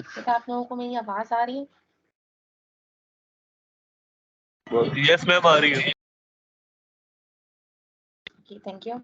क्या आप लोगों को मेरी आवाज आ रही है? यस मैम, आ रही है। Thank you.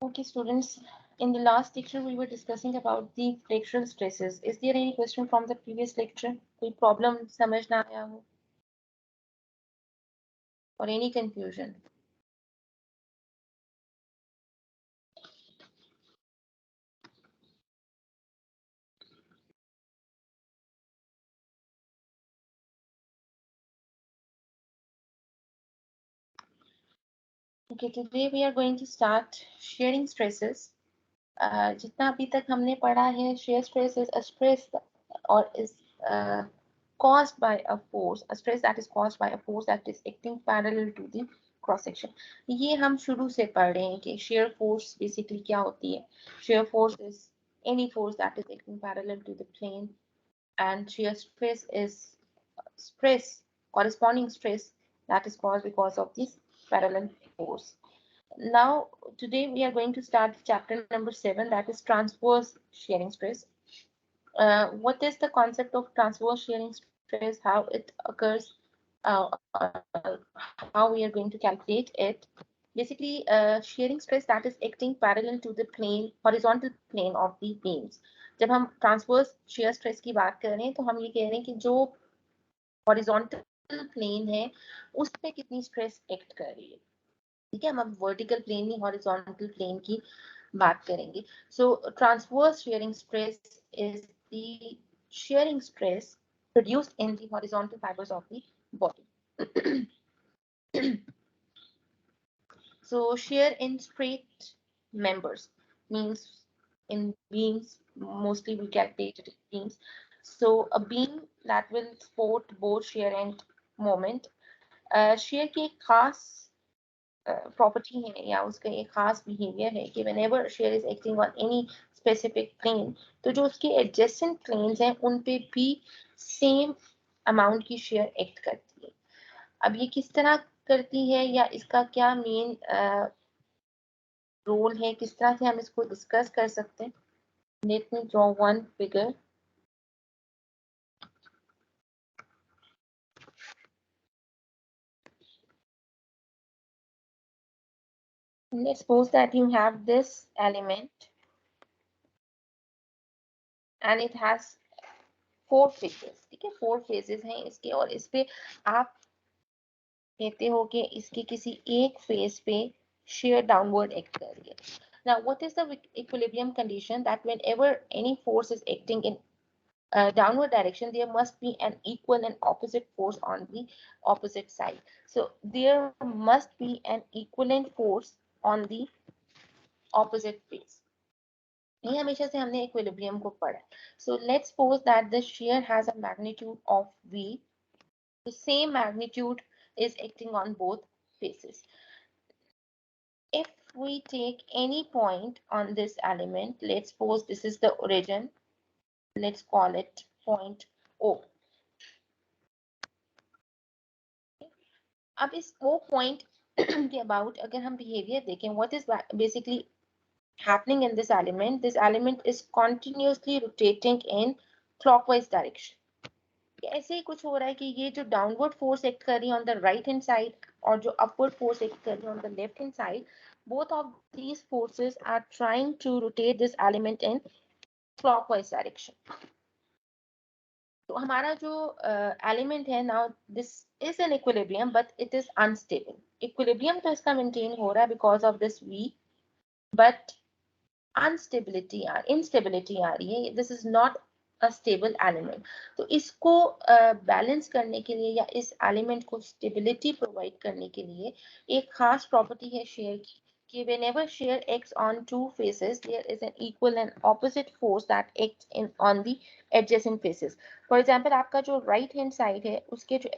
Okay, students, in the last lecture we were discussing about the flexural stresses. Is there any question from the previous lecture? कोई problem समझ ना आया हो or any confusion? Okay, today we are going to start sharing stresses. जितना अभी तक हमने पढ़ा है, shear stress is a stress or is caused by a force, a stress that is caused by a force that is acting parallel to the cross section. ये हम शुरू से पढ़ रहे हैं कि shear force basically क्या होती है. Shear force is any force that is acting parallel to the plane, and shear stress is stress, corresponding stress that is caused because of this parallel force. Now, today we are going to start chapter number 7, that is transverse shearing stress. What is the concept of transverse shearing stress, how it occurs, how we are going to calculate it. Basically, shearing stress that is acting parallel to the plane, horizontal plane of the beams. जब हम transverse shear stress की बात कर रहे हैं तो हम ये कह रहे हैं कि जो हॉरिजॉन्टल प्लेन है उस पे कितनी स्ट्रेस एक्ट कर रही है. ठीक है, हम अब वर्टिकल प्लेन नहीं हॉरिजॉन्टल प्लेन की बात करेंगे. So transverse shearing stress is the shearing stress produced in the horizontal fibers of the body. So shear in straight members means in beams, mostly we calculate it in beams. So a beam that will support both shear and moment. Share की एक खास property है या उसका एक खास behaviour है कि whenever shear is acting on any specific plane, तो जो उसके adjacent planes हैं उन पे भी सेम अमाउंट की शेयर एक्ट करती है. अब ये किस तरह करती है या इसका क्या मेन रोल है, किस तरह से हम इसको डिस्कस कर सकते हैं. Let me draw one figure. Let's suppose that you have this element and it has 4 phases. ठीक है, 4 phases हैं इसके और इस पे आप कहते हो कि इसके किसी एक फेज पे shear downward act कर रही है. Now, what is the equilibrium condition? That whenever any force is acting in downward direction, there must be an equal and opposite force on the opposite side. So there must be an equivalent force on the opposite face. ये हमेशा से हमने equilibrium को पढ़ा. So let's suppose that the shear has a magnitude of V. The same magnitude is acting on both faces. If we take any point on this element, let's suppose this is the origin, let's call it point O. अब इस O point के about अगर हम behavior देखें, what is basically happening in this element? This element is continuously rotating in clockwise direction. ऐसे ही कुछ हो रहा है कि ये जो डाउनवर्ड फोर्स एक्ट कर रही है on the right hand side और जो अपवर्ड फोर्स एक्ट कर रही है on the left hand side, both of these forces are trying to rotate this element in clockwise direction. तो हमारा जो एलिमेंट है now this is an equilibrium but it is unstable. Equilibrium तो इसका maintain हो रहा है because of this V, but unstability instability आ रही है. This is not a stable element. तो इसको बैलेंस करने के लिए या इस एलिमेंट को स्टेबिलिटी प्रोवाइड करने के लिए एक खास प्रॉपर्टी है शेयर की कि whenever shear acts on two faces, there is an equal and opposite force that acts in on the adjacent faces. For example, आपका जो right hand side है उसके जो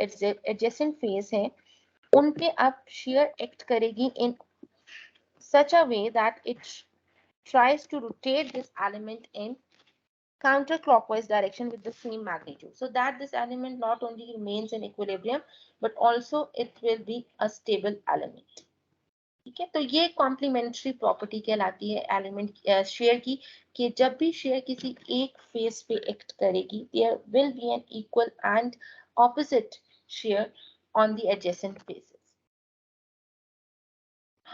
adjacent face है उन पे अब shear act करेगी in such a way that it tries to rotate this element in counterclockwise direction with the same magnitude, so that this element not only remains in equilibrium but also it will be a stable element. ठीक है, तो ये complementary property कहलाती है element share की कि जब भी शेयर किसी एक फेस पे एक्ट करेगी there will be an equal and opposite share on the adjacent faces.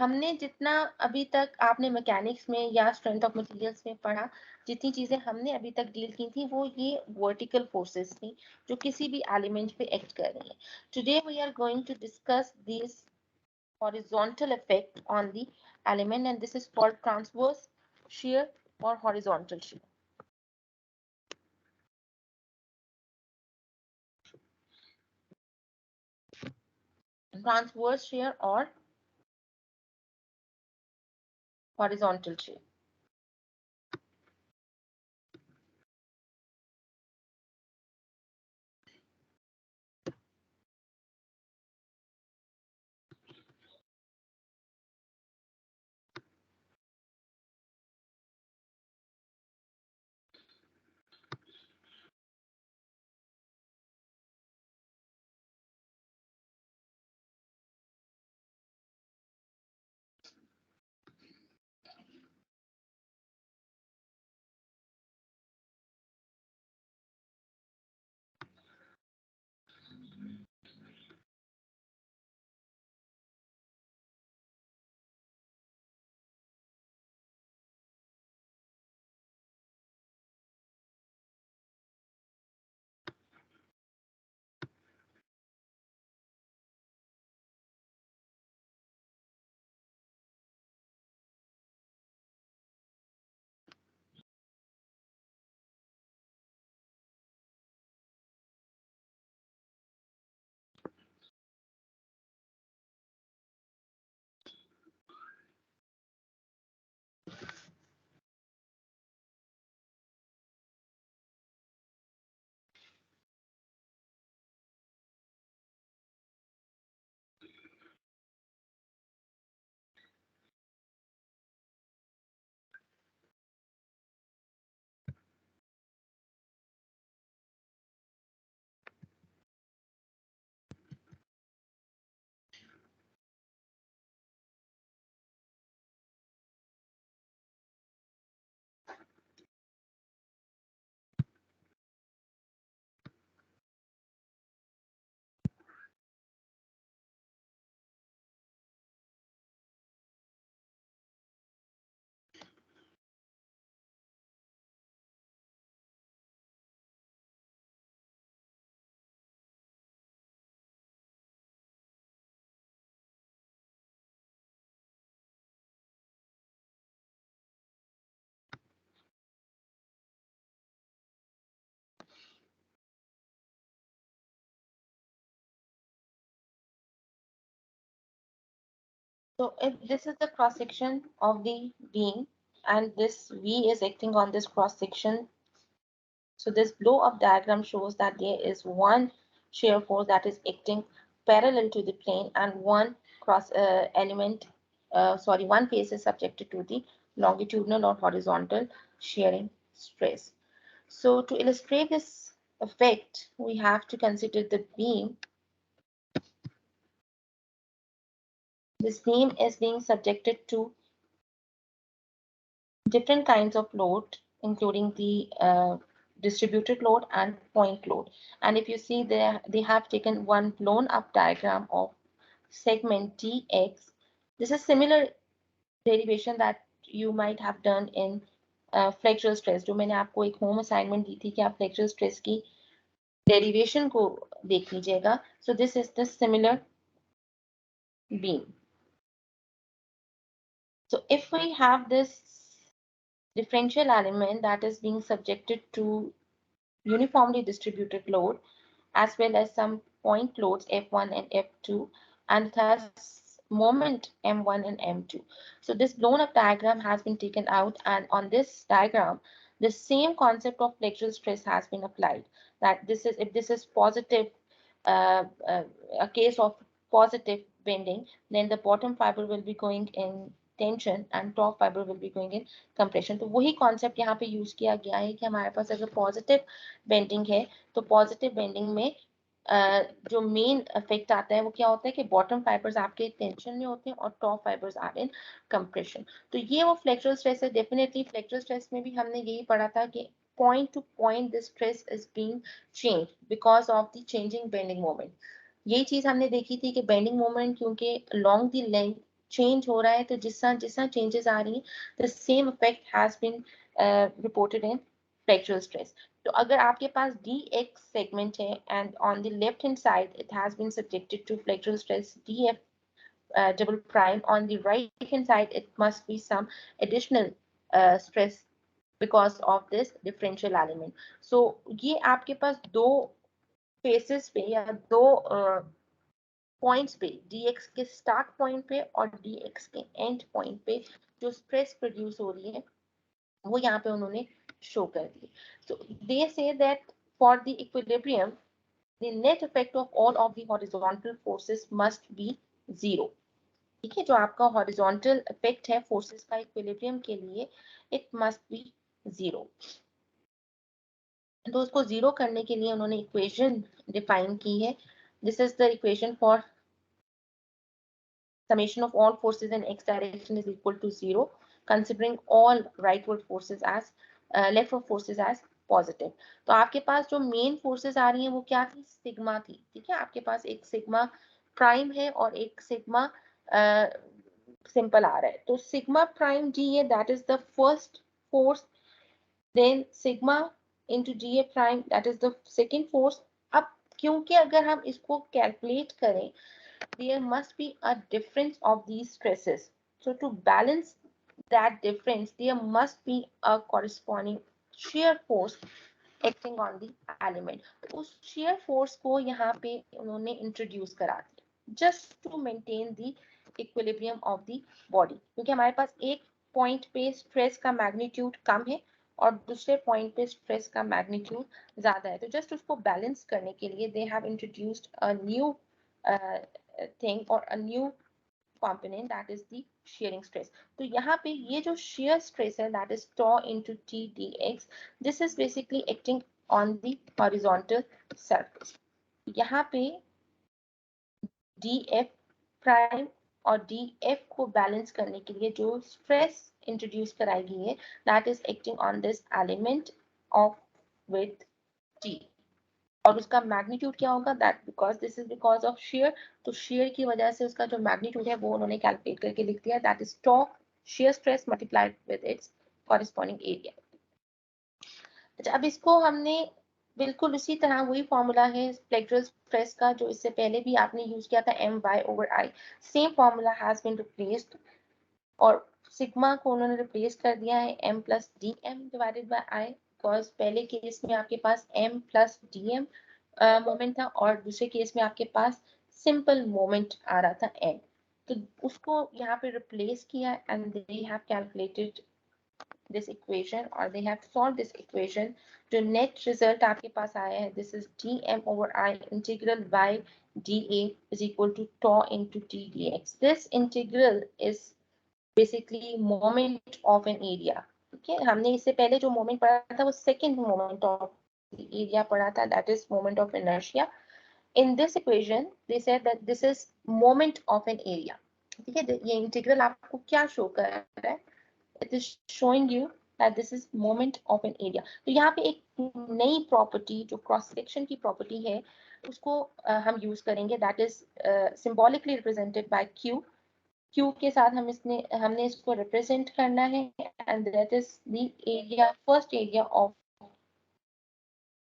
हमने जितना अभी तक आपने मैकेनिक्स में या स्ट्रेंथ ऑफ मटेरियल्स में पढ़ा, जितनी चीजें हमने अभी तक डील की थी वो ये वर्टिकल फोर्सेस थी जो किसी भी एलिमेंट पे एक्ट कर रही हैं. Today we are going to discuss this horizontal effect on the element, and this is called transverse shear or horizontal shear. Transverse shear or horizontal shear. So if this is the cross section of the beam and this V is acting on this cross section, so this blow up diagram shows that there is one shear force that is acting parallel to the plane and one cross one face is subjected to the longitudinal or horizontal shearing stress. So to illustrate this effect, we have to consider the beam. This beam is being subjected to different kinds of load, including the distributed load and point load. And if you see there, they have taken one blown up diagram of segment TX. This is similar derivation that you might have done in flexural stress. जो मैंने आपको एक home assignment दी थी कि आप flexural stress की derivation को देख लीजिएगा. So this is the similar beam. So if we have this differential element that is being subjected to uniformly distributed load as well as some point loads F1 and F2, and it has moment M1 and M2. So this blown up diagram has been taken out, and on this diagram the same concept of flexural stress has been applied, that this is, if this is positive, uh, uh, a case of positive bending, then the bottom fiber will be going in tension and top fiber will be going in compression. तो वही concept यहाँ पे use किया गया है कि हमारे पास अगर positive bending है तो पॉजिटिव बेंडिंग में जो मेन इफेक्ट आता है वो क्या होता है कि बॉटम फाइबर्स आपके टेंशन में होते हैं और top fibres are in compression. तो ये वो फ्लेक्चरल स्ट्रेस है. डेफिनेटली फ्लेक्चरल स्ट्रेस में भी हमने यही पढ़ा था कि point to point this stress is being change because of the changing bending moment. यही चीज हमने देखी थी कि बेंडिंग मोमेंट क्योंकि लॉन्ग द लेंथ चेंज हो रहा है तो जिस तरह चेंजेस आ रही हैं the same effect has been reported in flexural stress. तो अगर आपके पास dx सेगमेंट है and on the left hand side it has been subjected to flexural stress df double prime, on the right hand side it must be some additional stress because of this differential element. So ये आपके पास दो faces पे या दो points पे dx के start point पे और dx के एंड पॉइंट पे जो स्ट्रेस प्रोड्यूस हो रही है वो यहाँ पे उन्होंने शो कर दी. So they say that for the equilibrium the net effect of all of the horizontal forces must be zero. ठीक है, जो आपका हॉरिजॉन्टल इफेक्ट है फोर्सेस का इक्विलिब्रियम के लिए इट मस्ट बी जीरो. तो उसको जीरो करने के लिए उन्होंने इक्वेशन डिफाइन की है. This is the equation for summation of all forces in x direction is equal to zero considering all rightward forces as leftward forces as positive. तो आपके पास जो मेन फोर्सेस आ रही हैं वो क्या थी, सिग्मा थी. ठीक है, आपके पास एक सिग्मा प्राइम है और एक सिग्मा सिंपल आ रहा है. तो सिग्मा प्राइम जी है that is the first force, then sigma into G A prime that is the second force. अब क्योंकि अगर हम इसको कैलकुलेट करें there must be a difference of these stresses. So to balance that difference, there must be a corresponding shear force acting on the element. तो उस shear force को यहाँ पे उन्होंने introduce करा दिया just to maintain the equilibrium of the body. क्योंकि हमारे पास एक point पे stress का magnitude कम है और दूसरे point पे stress का magnitude ज्यादा है. तो just उसको balance करने के लिए they have introduced a new uh, thing or a new component that is the shearing stress. तो यहाँ पे ये जो shear stress है that is tau into t dx, this is basically acting on the horizontal surface. यहाँ पे df prime और df को बैलेंस करने के लिए जो स्ट्रेस इंट्रोड्यूस कराई गई है that is acting on this element of with t. और उसका मैग्नीट्यूड क्या होगा, that because this is because of share. तो शेयर की वजह से उसका जो मैग्नीट्यूड है वो उन्होंने कैलकुलेट करके लिख दिया that is tau shear stress multiplied with its corresponding area. अच्छा, अब इसको हमने बिल्कुल उसी तरह वही फॉर्मूला है फ्लेक्सुरल स्ट्रेस का जो इससे पहले भी आपने यूज किया था M Y over I. Same formula has been replaced और सिग्मा को उन्होंने रिप्लेस कर दिया है m plus D M divided by I. Because पहले केस में आपके पास m plus D M moment था और दूसरे केस में आपके पास सिंपल मोमेंट आ रहा था m. तो उसको यहाँ पे रिप्लेस किया and they have calculated this equation or they have solved this equation. जो net result आपके पास आया है this is dm over I integral by dA is equal to tau into t dx. This integral is basically moment of an area. ठीक है, हमने इससे पहले जो मोमेंट पढ़ा था वो सेकेंड मोमेंट ऑफ एरिया पढ़ा था that is moment of inertia. in this equation they said that this is moment of an area. ठीक है, ये इंटीग्रल आपको क्या शो कर रहा है, it is showing you that this is moment of an area. तो यहाँ पे एक नई प्रॉपर्टी जो क्रॉस सेक्शन की प्रॉपर्टी है उसको हम यूज करेंगे that is symbolically represented by q. q के साथ हमने इसको रिप्रेजेंट करना है and that is the area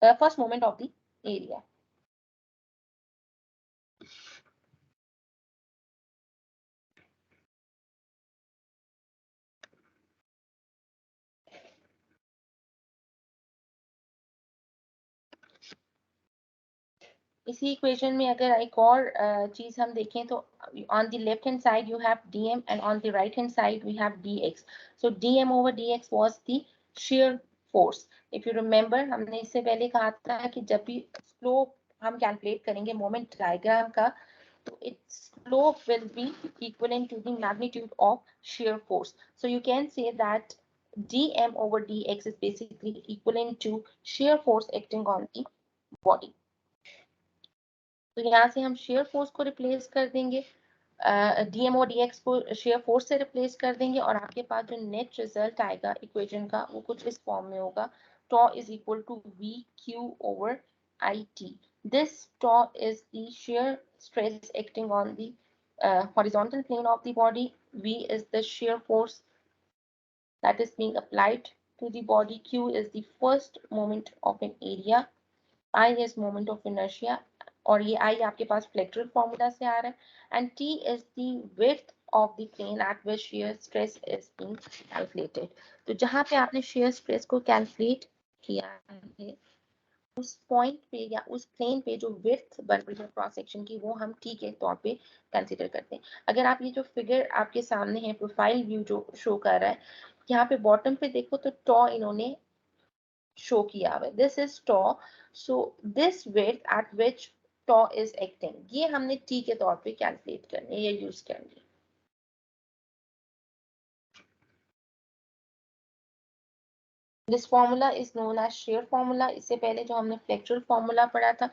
first moment of the area. इसी इक्वेशन में अगर एक और चीज हम देखें तो on the left hand side you have dm and on the right hand side we have dx. So dm over dx was the shear force. If you remember हमने इससे पहले कहा था कि जब भी स्लोप हम कैलकुलेट करेंगे मोमेंट डायग्राम का तो its slope will be equivalent to the magnitude of shear force. So you can say that dm over dx is basically equivalent to shear force acting on the body. तो यहाँ से हम shear force को replace कर देंगे, DM और dx को shear force से रिप्लेस कर देंगे और आपके पास जो नेट रिजल्ट आएगा इक्वेशन का वो कुछ इस फॉर्म में होगा tau is equal to V Q over I T. This tau is the shear stress acting on the horizontal plane of the body. V is the shear force that is being applied to the body. Q is the first moment of an area. I is moment of inertia, और ये I आपके पास flexural formula से आ रहा है, and T is the width of the plane at which shear stress is being calculated. तो जहाँ पे आपने shear stress को calculate किया है, उस पॉइंट पे या उस प्लेन पे जो विड्थ बन रही है क्रॉस सेक्शन की, वो हम टी के तौर पे कंसीडर करते हैं. अगर आप ये जो फिगर आपके सामने है, प्रोफाइल व्यू जो शो कर रहा है, यहाँ पे बॉटम पे देखो तो टॉ इन्होंने शो किया हुआ है. This is tau. So this width at which tau is acting, ये हमने टी के तौर पे कैलकुलेट करनी है या यूज करनी है. This formula is known as shear formula. इससे पहले जो हमने फ्लेक्चरल फॉर्मूला पढ़ा था,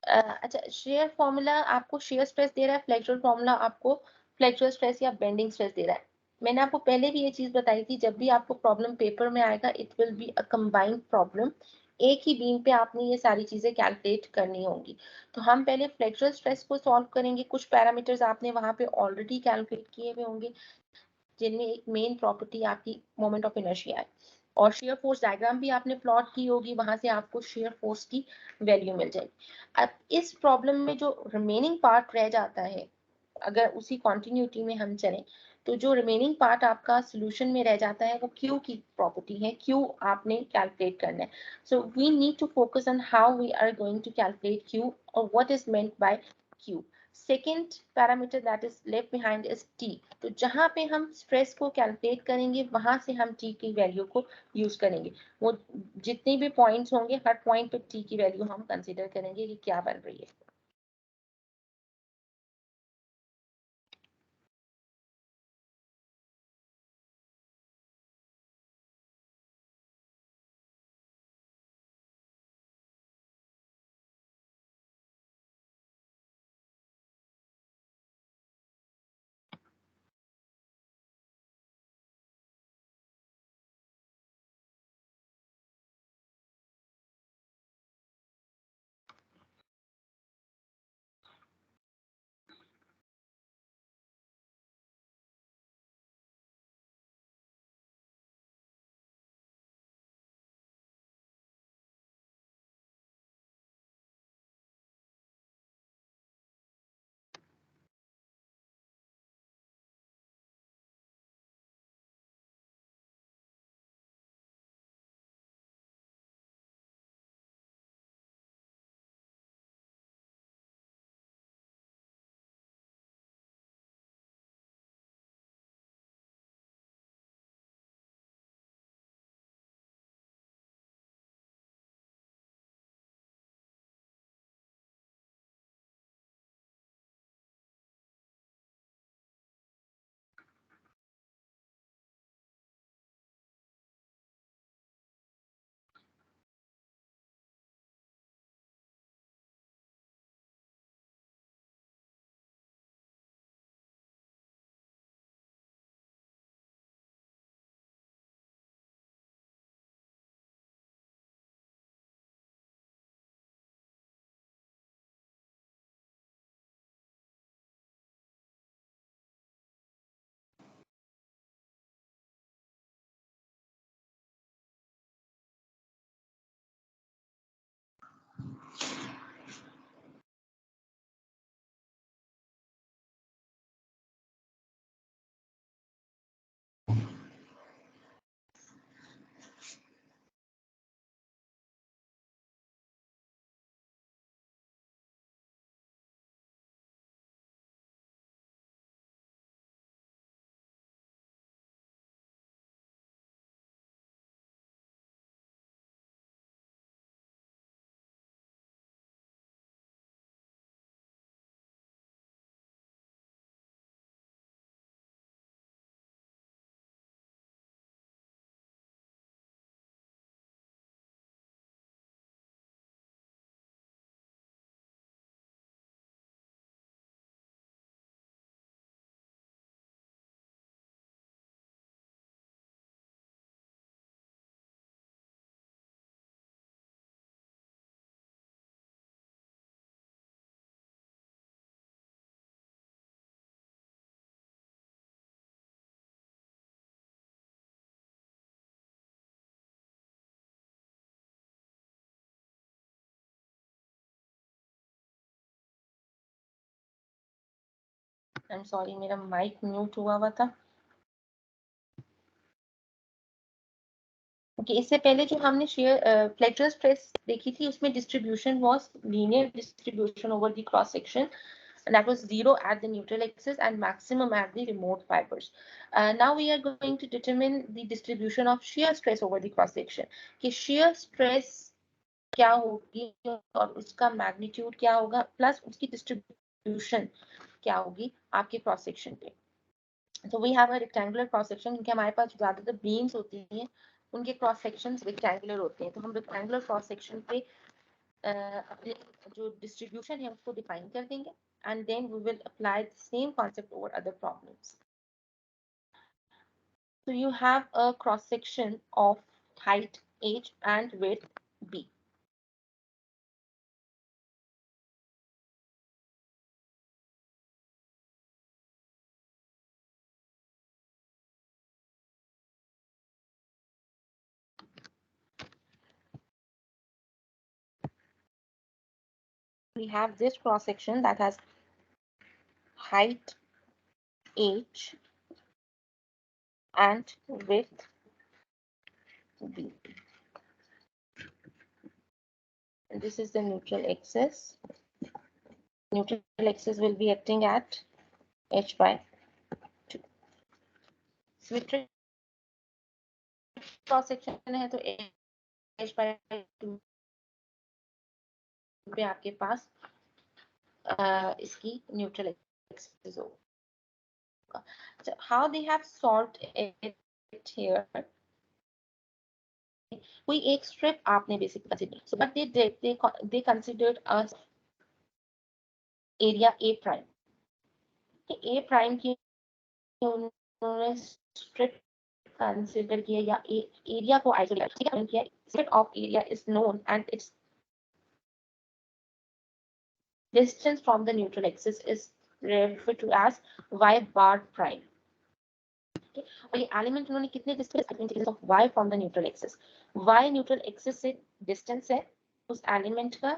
अच्छा, शेयर फॉर्मूला आपको शेयर स्ट्रेस दे रहा है, फ्लेक्चरल फॉर्मूला आपको फ्लेक्चरल स्ट्रेस या बेंडिंग स्ट्रेस दे रहा है. मैंने आपको पहले भी ये चीज बताई थी, जब भी आपको प्रॉब्लम पेपर में आएगा, it will be a combined problem. एक ही बीम पे आपने ये सारी चीजें कैलकुलेट करनी होंगी. तो हम पहले फ्लेक्चरल स्ट्रेस को सॉल्व करेंगे. कुछ पैरामीटर्स आपने वहां पे ऑलरेडी कैलकुलेट किए हुए होंगे, जिनमें एक मेन प्रॉपर्टी आपकी मोमेंट ऑफ इनर्शिया है, और शेयर फोर्स डायग्राम भी आपने प्लॉट की होगी, वहां से आपको शेयर फोर्स की वैल्यू मिल जाएगी. अब इस प्रॉब्लम में जो रिमेनिंग पार्ट रह जाता है, अगर उसी कॉन्टिन्यूटी में हम चलें, तो जो रिमेनिंग पार्ट आपका सोल्यूशन में रह जाता है, वो क्यू की प्रॉपर्टी है. क्यू आपने कैलकुलेट करना है. So we need to focus on how we are going to calculate Q, और what is meant by Q. Second parameter that is left behind is T. तो जहां पे हम स्ट्रेस को कैलकुलेट करेंगे, वहां से हम टी की वैल्यू को यूज करेंगे. वो जितने भी पॉइंट्स होंगे, हर पॉइंट पे टी की वैल्यू हम कंसीडर करेंगे कि क्या बन रही है. आई एम सॉरी, मेरा माइक म्यूट हुआ हुआ था। ओके, इससे पहले जो हमने शेयर फ्लेक्सुरल स्ट्रेस देखी थी, उसमें distribution was linear distribution over the cross section, and that was 0 at the neutral axis and maximum at the remote fibers. Now we are going to determine the distribution of shear stress over the cross section. कि shear stress क्या होगी और उसका magnitude क्या होगा, plus उसकी distribution क्या होगी आपके क्रॉस सेक्शन पे। तो we have a rectangular cross section, क्योंकि हमारे पास ज्यादातर बीम्स होती हैं, उनके क्रॉस सेक्शंस रेक्टेंगुलर होते हैं, तो हम रेक्टेंगुलर क्रॉस सेक्शन पे अपने जो डिस्ट्रीब्यूशन है उसको डिफाइन कर देंगे, and then we will apply the same concept over other problems. So you have a cross section of height h and width b. We have this cross section that has height h and width b. And this is the neutral axis. Neutral axis will be acting at h by 2. Symmetric cross section है तो h by 2 पे आपके पास इसकी neutral axis होगा. So how they have solved it here? कोई एक strip आपने basically consider. So what they did, they considered a area A prime. A prime की उन्होंने strip consider किया या area को isolate किया. Strip of area is known and its distance from the neutral axis is referred to as y bar prime. और ये element उन्होंने कितने distance of y from the neutral axis, y neutral axis से distance है उस element का,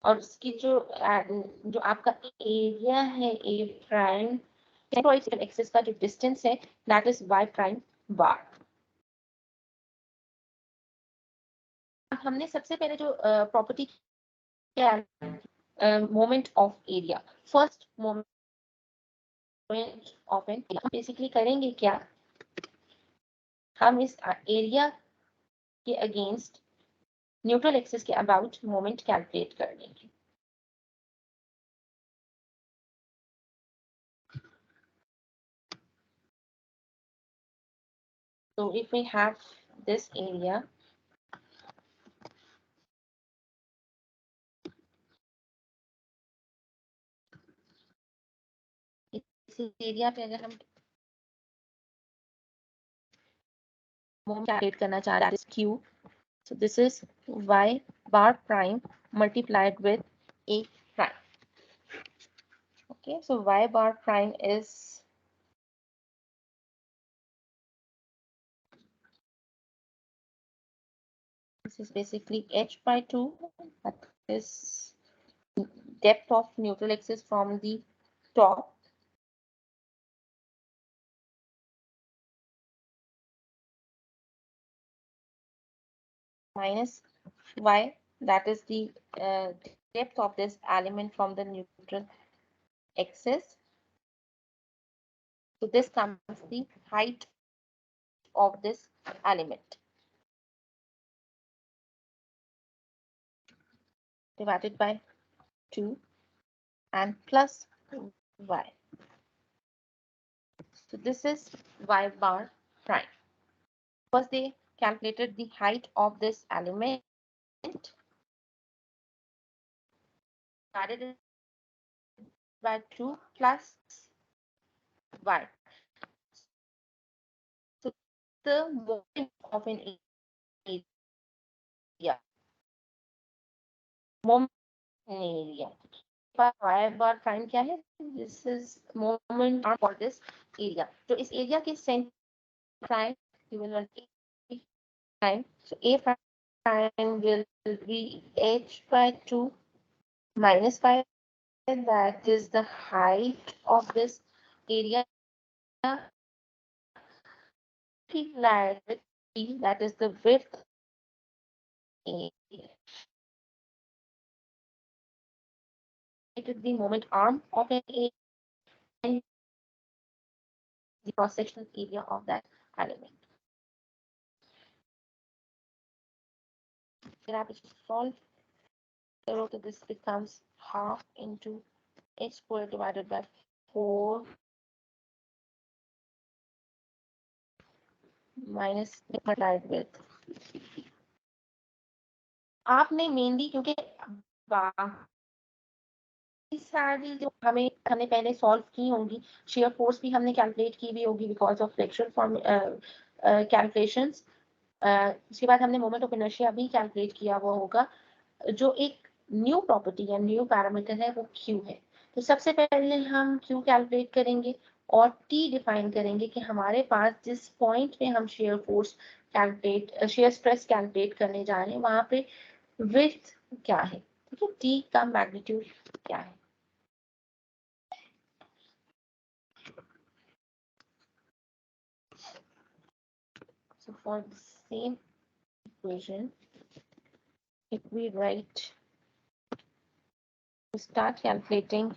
और उसकी जो आपका एरिया है a प्राइम एक्सिस का जो डिस्टेंस है दैट इज y प्राइम बार. हमने सबसे पहले जो property moment of area, first moment of an area, basically करेंगे क्या, हम इस एरिया के अगेंस्ट न्यूट्रल एक्सिस के अबाउट मोमेंट कैलकुलेट कर लेंगे. So if we have this area, इस एरिया पे अगर हम मोमेंट कैलकुलेट करना चाह रहे हैं Q, so this is y bar prime multiplied with a prime. Okay, so y bar prime is this is basically h by 2, that is depth of neutral axis from the top minus y, that is the depth of this element from the neutral axis. So this comes the height of this element divided by 2 and plus y. So this is y bar prime. First they calculated the height of this element, divided it by 2 plus y. So the moment of an area, moment in area. Y bar prime क्या है? This is moment for this area. तो इस area के center prime, you will want A prime. So A prime prime will be h by 2 minus 5. That is the height of this area multiplied with t, that is the width a. It is the moment arm of an A and the cross-sectional area of that element. Grab it, solve. So this becomes half into h squared divided by 4 minus multiplied with. आपने mainly क्योंकि सारी जो हमें हमने पहले solve की होंगी, shear force भी हमने कैलकुलेट की भी होगी because of flexion form calculations. उसके बाद हमने मोमेंट ऑफ इनर्शिया भी कैलकुलेट किया हुआ होगा। जो एक न्यू प्रॉपर्टी या न्यू पैरामीटर है वो क्यू है। तो सबसे पहले हम क्यू कैलकुलेट करेंगे और टी डिफाइन करेंगे कि हमारे पास जिस पॉइंट पे हम shear force calculate shear stress calculate करने जा रहे हैं वहां पे विड्थ क्या है, ठीक है, टी का मैग्नीट्यूड क्या है। So for the same equation, if we write, we start calculating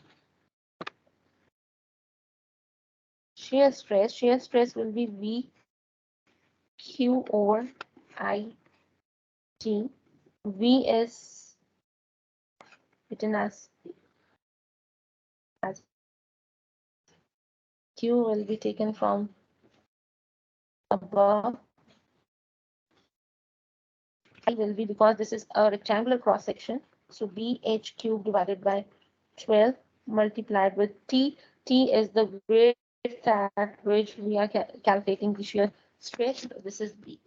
shear stress will be V Q over I T. V is written as Q will be taken from above. I will be, because this is a rectangular cross section, so BH cube divided by 12 multiplied with T. T is the width at which we are calculating the shear stress. So this is B.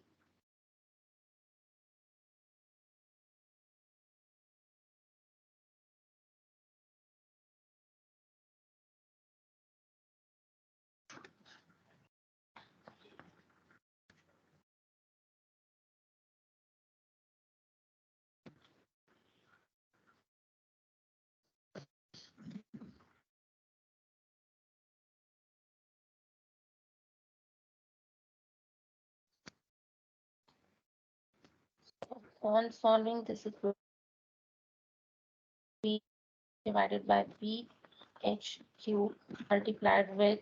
On solving this, it will be divided by B H cube multiplied with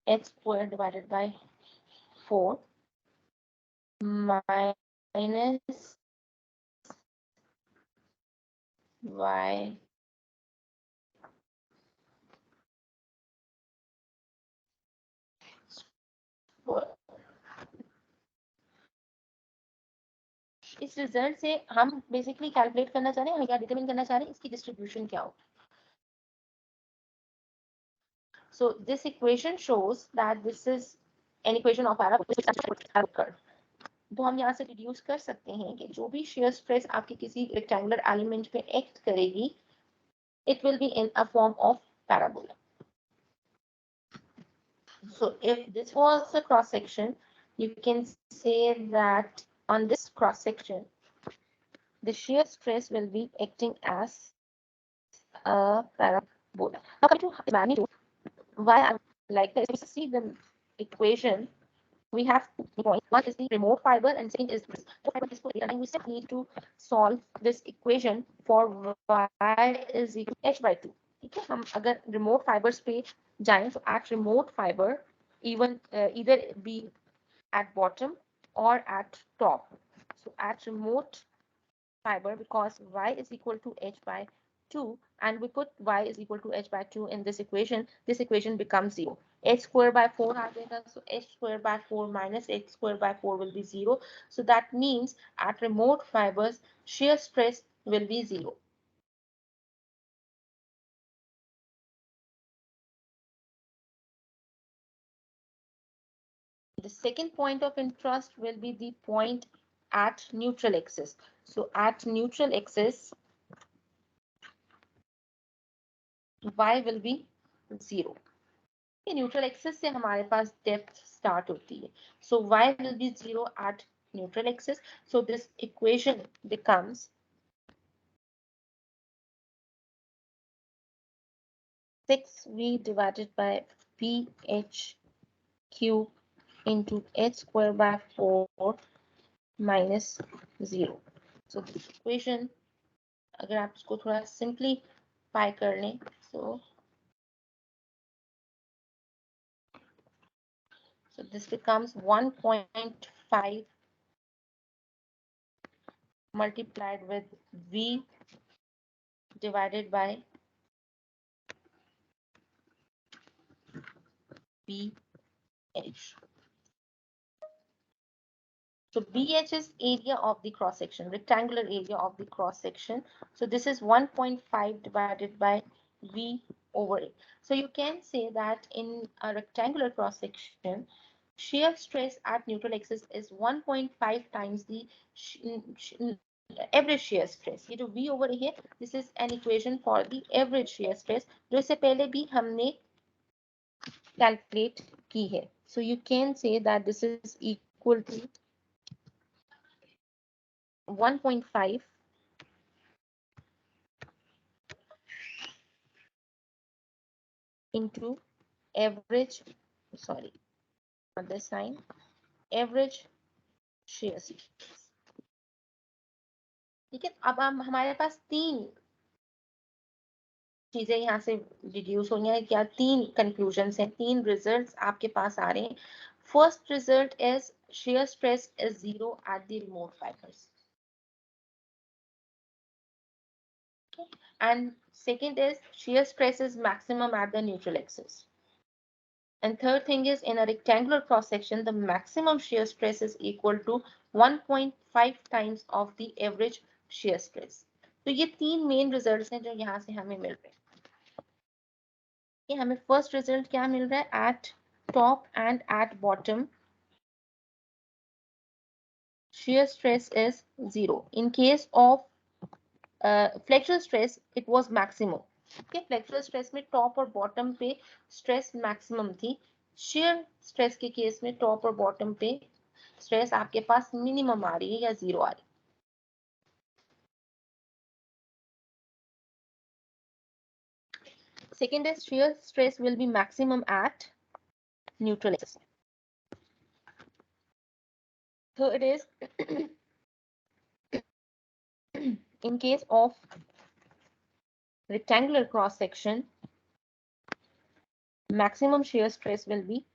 H squared divided by 4 minus Y squared. इस result से हम basically calculate करना चाह रहे हैं, हम क्या determine करना चाह रहे हैं, इसकी डिस्ट्रीब्यूशन क्या हो। So this equation shows that this is an equation of parabola curve. तो हम यहाँ से डिड्यूस कर सकते हैं कि जो भी शेयर स्ट्रेस आपके किसी रेक्टेंगुलर एलिमेंट पे एक्ट करेगी, it will be in a form of parabola. So if this was a cross section, you can say that on this cross section, the shear stress will be acting as a parabola. Now coming to magnitude, why I like this, if you see the equation, we have 2 points. One is the remote fiber and second is this. And we still need to solve this equation for y is equal to h by 2. ठीक है, हम अगर remote fibers पे जाएं तो at remote fiber even either be at bottom or at top. So at remote fiber, because y is equal to h by 2 and we put y is equal to h by 2 in this equation becomes 0. H square by 4 आ जाएगा, so h square by 4 minus h square by 4 will be 0. So that means at remote fibers, shear stress will be 0. The second point of interest will be the point at neutral axis. So at neutral axis, y will be 0. Neutral axis से हमारे पास depth start होती है, सो y will be 0 at neutral axis. So this equation becomes 6v divided by vh cube into h square by 4 minus 0. So this equation, अगर आप इसको थोड़ा simplify कर लें, so this becomes 1.5 multiplied with v divided by bh. So BH is area of the cross section, rectangular area of the cross section. So this is 1.5 divided by V over A. So you can say that in a rectangular cross section, shear stress at neutral axis is 1.5 times the average shear stress. ये जो V over A है, this is an equation for the average shear stress, जो इससे पहले भी हमने calculate की है. So you can say that this is equal to 1.5 into average, sorry, not this sign, average shear stress. ठीक है, अब हम हमारे पास तीन चीजें यहाँ से डिड्यूस हो रही हैं, क्या तीन कंक्लूजन्स हैं, तीन रिजल्ट्स आपके पास आ रहे हैं. First result is shear stress is zero at the remote fibers. Okay. And second is shear stress is maximum at the neutral axis. And third thing is in a rectangular cross section, the maximum shear stress is equal to 1.5 times of the average shear stress. तो ये तीन main results हैं जो यहाँ से हमें मिल रहे हैं. ये हमें फर्स्ट रिजल्ट क्या मिल रहा है, eight top and at bottom shear stress is zero. In case of flexural stress, it was maximum. Okay, flexural stress में टॉप और बॉटम पे स्ट्रेस मैक्सिमम थी. शेयर स्ट्रेस के केस में टॉप और बॉटम पे स्ट्रेस आपके पास मिनिमम आ रही है या जीरो आ रही है. Second is shear stress will be maximum at neutral axis. Third is in case of rectangular cross section, maximum shear stress will be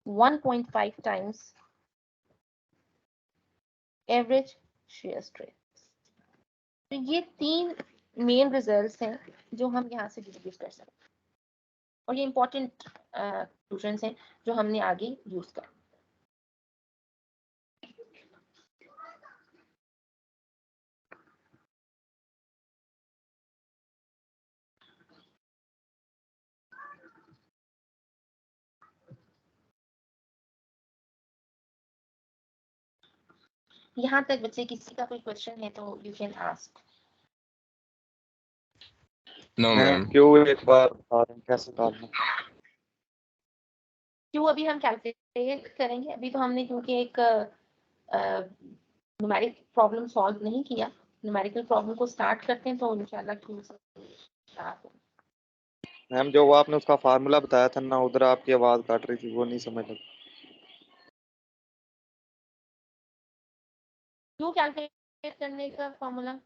1.5 times average shear stress. तो ये तीन मेन रिजल्ट्स हैं जो हम यहाँ से डिस्कस कर सकते हैं और ये इंपॉर्टेंट कंक्लूजन्स हैं जो हमने आगे यूज कर. यहाँ तक बच्चे किसी का कोई क्वेश्चन है तो you can ask. No ma'am. क्यों एक बार बता रहे हैं कैसे करना. क्यों अभी हम कैलकुलेट करेंगे, अभी तो हमने क्योंकि एक न्यूमेरिक प्रॉब्लम सॉल्व नहीं किया. न्यूमेरिकल प्रॉब्लम को स्टार्ट करते हैं तो इंशाल्लाह क्यों स्टार्ट हो. मैम जो वो आपने उसका फार्मूला बताया था ना, उधर आपकी आवाज काट रही थी, वो नहीं समझ लगी. क्यों कैलकुलेट करने का फॉर्मूला.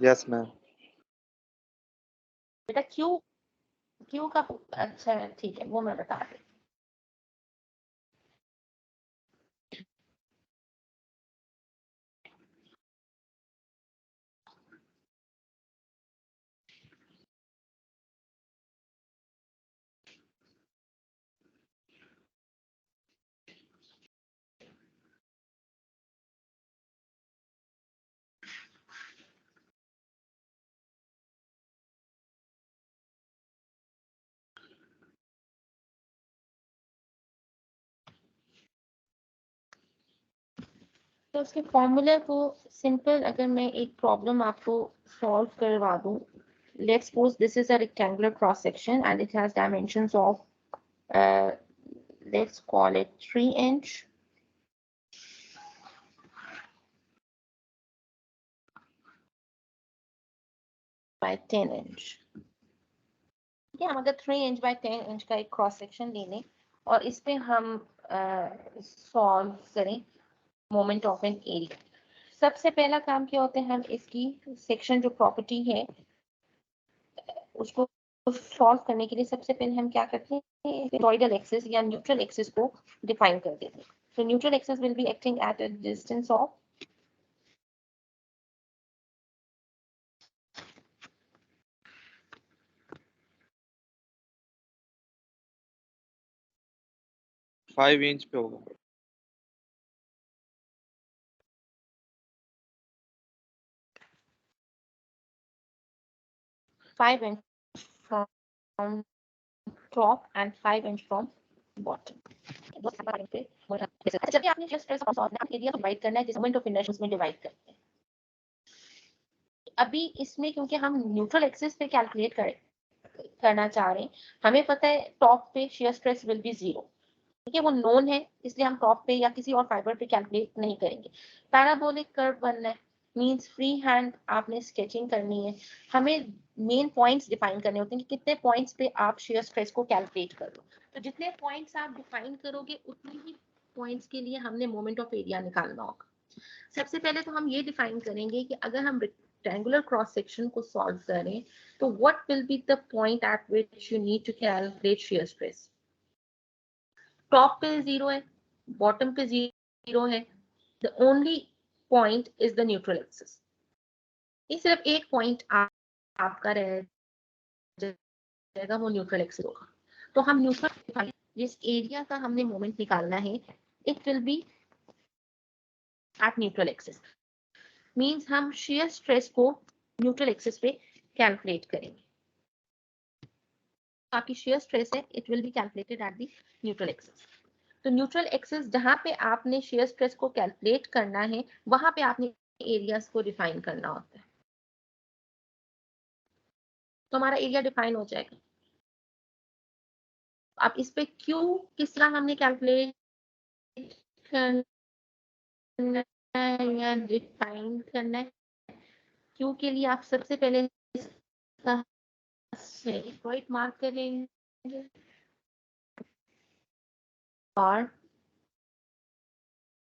Yes ma'am. बेटा क्यों क्यों का, अच्छा ठीक है वो मैं बता रही. तो उसके फॉर्मूले को सिंपल अगर मैं एक प्रॉब्लम आपको सॉल्व करवा दूं. Let's suppose this is a rectangular cross section and it has dimensions of let's call it 3 inch by 10 inch. ठीक है, हम अगर 3 इंच बाय 10 इंच का एक क्रॉस सेक्शन ले लें और इस पे हम सॉल्व करें मोमेंट ऑफ एन एरिया। सबसे पहला काम क्या होता है, हम इसकी सेक्शन जो प्रॉपर्टी है उसको सॉल्व करने के लिए सबसे पहले हम क्या करते हैं, टॉरॉइडल एक्सिस या न्यूट्रल एक्सिस को डिफाइन कर देते हैं। So neutral axis will be acting at a distance of 5 inch पे होगा। 5 inch from top and 5 inch from bottom. अच्छा, जब आपने just एरिया डिवाइड करना है जिस मोमेंट ऑफ इनर्शिया में डिवाइड करते हैं। अभी इसमें क्योंकि हम न्यूट्रल एक्सिस पे कैलकुलेट करना चाह रहे हैं, हमें पता है टॉप पे शियर स्ट्रेस विल बी 0, ठीक है, वो नोन है, इसलिए हम टॉप पे या किसी और फाइबर पे कैलकुलेट नहीं करेंगे। पैराबोलिक कर्व बनना है मींस फ्री हैंड आपने स्केचिंग करनी है, हमें मेन पॉइंट्स डिफाइन करने होते हैं कि कितने पॉइंट्स पे आप शियर स्ट्रेस को कैलकुलेट कर लो। तो जितने पॉइंट्स आप डिफाइन करोगे उतने ही पॉइंट्स के लिए हमने मोमेंट ऑफ एरिया निकालना होगा। सबसे पहले तो हम ये डिफाइन करेंगे कि अगर हम रेक्टेंगुलर क्रॉस सेक्शन को सॉल्व करें तो what will be the point at which you need to calculate shear stress. Top पे 0 है, बॉटम पे 0 है, the only point is the neutral axis. ये सिर्फ एक पॉइंट आपका रह जाएगा, वो न्यूट्रल एक्सिस होगा। तो हम न्यूट्रल जिस एरिया का हमने मोमेंट निकालना है it will be at neutral axis, means हम शियर स्ट्रेस को न्यूट्रल एक्सिस पे कैलकुलेट करेंगे। आपकी शियर स्ट्रेस है it will be calculated at the neutral axis. तो न्यूट्रल एक्सिस जहां पे आपने शियर स्ट्रेस को कैलकुलेट करना है वहां पे आपने एरियाज को डिफाइन करना होता है। तो हमारा एरिया डिफाइन हो जाएगा। अब इस पे क्यू किस तरह हमने कैलकुलेट करना है या डिफाइन करना है, क्यू के लिए आप सबसे पहले इसका पॉइंट मार्क करेंगे और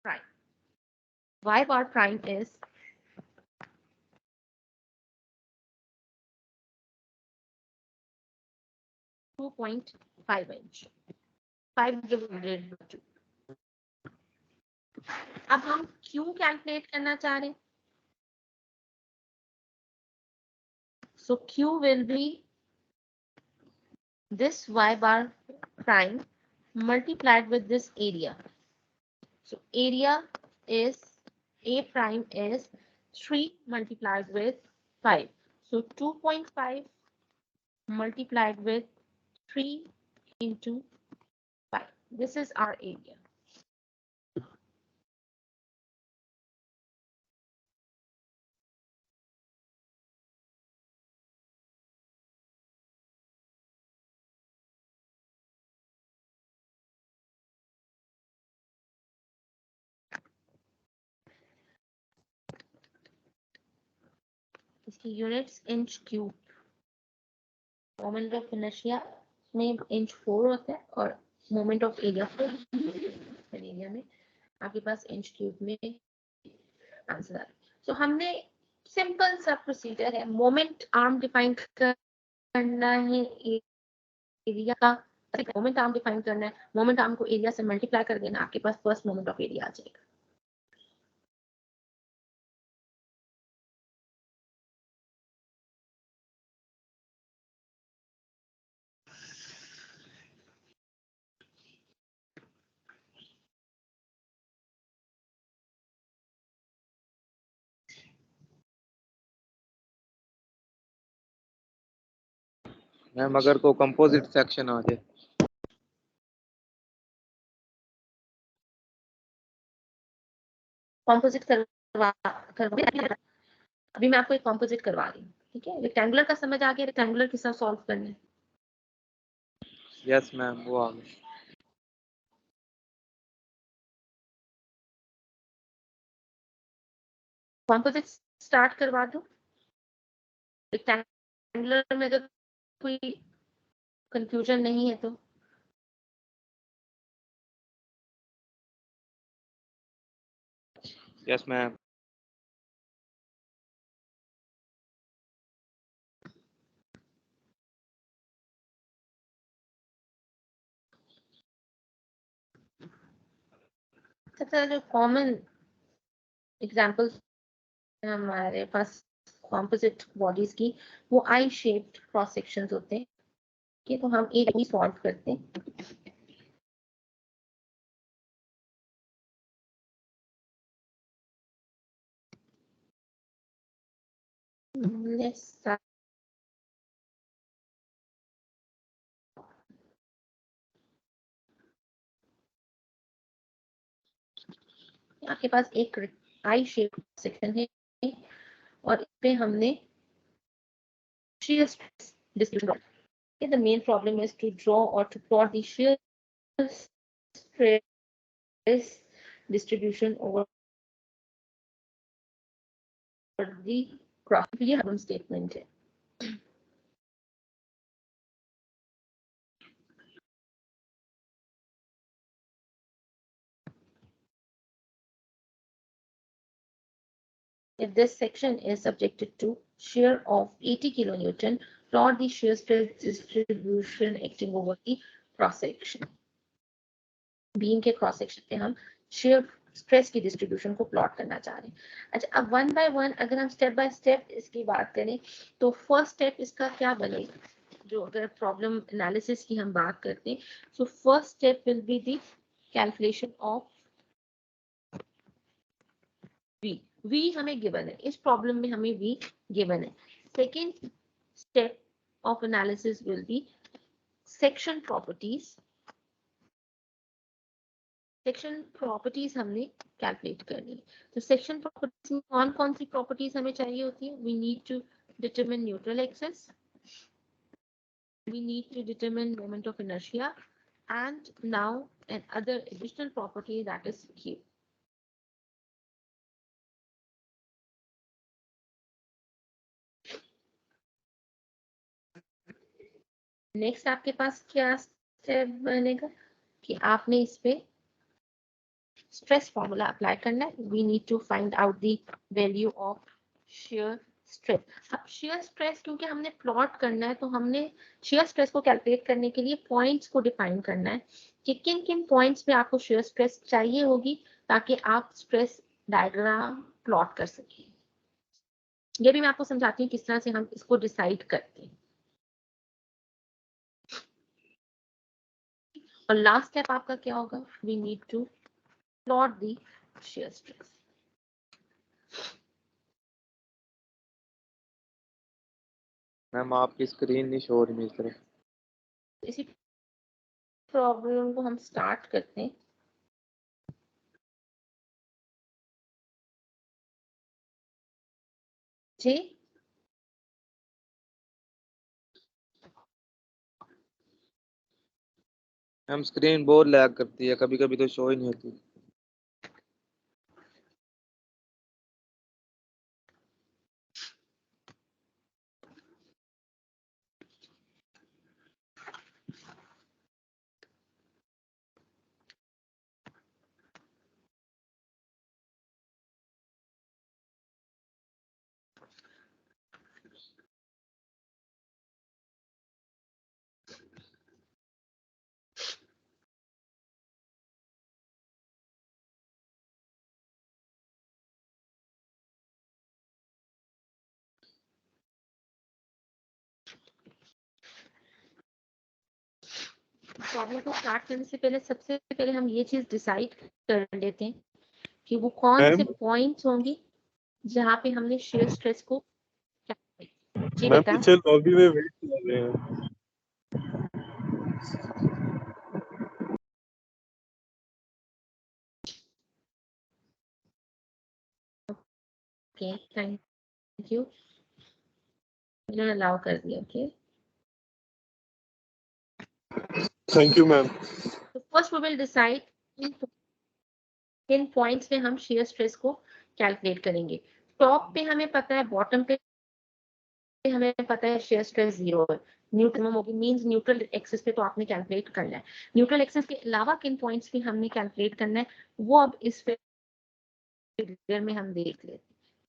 prime, y bar prime is 2.5 inch, 5 divided by 2। अब हम Q कैलकुलेट करना चाह रहे हैं, so Q will be this y bar prime multiplied with this area. So area is A prime is 3 multiplied with 5. So 2.5 multiplied with 3 into 5. This is our area. इसकी units inch cube, moment of inertia में inch 4 होता है और moment of area area में आपके पास inch cube में answer आ रहा है। सो हमने सिंपल सा प्रोसीजर है, मोमेंट आर्म डिफाइन करना है एरिया का, मोमेंट आर्म डिफाइन करना है, मोमेंट आर्म को एरिया से मल्टीप्लाई कर देना, आपके पास फर्स्ट मोमेंट ऑफ एरिया आ जाएगा। मैम अगर तो कंपोजिट सेक्शन आ जाए। कॉम्पोजिट करवा अभी मैं आपको एक कॉम्पोजिट करवा रही हूँ, ठीक है। रेक्टेंगुलर का समझ आ गया, रेक्टेंगुलर के साथ सॉल्व करना है। यस मैम वो आ गया। कॉम्पोजिट स्टार्ट करवा दो। रेक्टेंगुलर में अगर कोई कंफ्यूजन नहीं है तो यस मैम। सबसे जो कॉमन एग्जांपल्स हमारे पास कॉम्पोजिट बॉडीज की वो आई शेप्ड क्रॉस सेक्शंस होते हैं। ठीक है, तो हम एक ही सॉल्व करते हैं। Let's start. आपके पास एक आई शेप सेक्शन है और इस पे हमने shear stress distribution. The main problem is to draw or to plot the shear stress distribution over the graph. ये हम स्टेटमेंट है। If this section is subjected to shear of 80 kilonewton, plot the shear stress distribution acting over the cross section. Beam के cross section पे हम shear stress की distribution को plot करना चाह रहे हैं। अच्छा, अब वन बाय वन अगर हम स्टेप बाय स्टेप इसकी बात करें तो फर्स्ट स्टेप इसका क्या बनेगा? जो अगर प्रॉब्लम एनालिसिस की हम बात करते हैं, so first step will be the calculation of V हमें गिवन है, इस प्रॉब्लम में हमें V गिवन है। Second step of analysis will be section properties. Section properties हमने कैलकुलेट करनी है। तो सेक्शन प्रॉपर्टीज में कौन कौन सी प्रॉपर्टीज हमें चाहिए होती है? We need to determine neutral axis, we need to determine moment of inertia, and now another additional property that is Q. Next आपके पास क्या स्टेप बनेगा कि आपने इस पे स्ट्रेस फॉर्मूला अप्लाई करना है। We need to find out the value of shear stress. अब shear स्ट्रेस क्योंकि हमने प्लॉट करना है तो हमने shear स्ट्रेस को कैलकुलेट करने के लिए पॉइंट्स को डिफाइन करना है कि किन किन पॉइंट्स पे आपको shear स्ट्रेस चाहिए होगी ताकि आप स्ट्रेस डायग्राम प्लॉट कर सकें। ये भी मैं आपको समझाती हूँ किस तरह से हम इसको डिसाइड करते हैं। और लास्ट स्टेप आपका क्या होगा? We need to plot the shear stress. Ma'am आपकी स्क्रीन नहीं शो हो रही मेरी तरफ। इसी प्रॉब्लम को हम स्टार्ट करते हैं। जी मैम स्क्रीन बहुत लैग करती है, कभी कभी तो शो ही नहीं होती। प्रॉब्लम को स्टार्ट करने से पहले सबसे पहले हम ये चीज डिसाइड कर लेते हैं कि वो कौन से मैम पॉइंट्स होंगे जहाँ पे हमने shear स्ट्रेस को जी मैम बेटा पीछे लॉबी में वेट कर रहे हैं। ओके थैंक यू, मैंने अलाउ कर दिया। Okay thank you ma'am. तो फर्स्ट वी विल डिसाइड किन पॉइंट्स पे हम shear स्ट्रेस को कैलकुलेट करेंगे। टॉप पे हमें पता है, बॉटम पे हमें पता है शेयर स्ट्रेस 0 है, न्यूट्रल होगी, मींस न्यूट्रल एक्सिस पे तो आपने कैलकुलेट करना है। न्यूट्रल एक्सिस के अलावा किन पॉइंट्स पे हमने कैलकुलेट करना है वो अब इस फिगर में हम देख लेते हैं।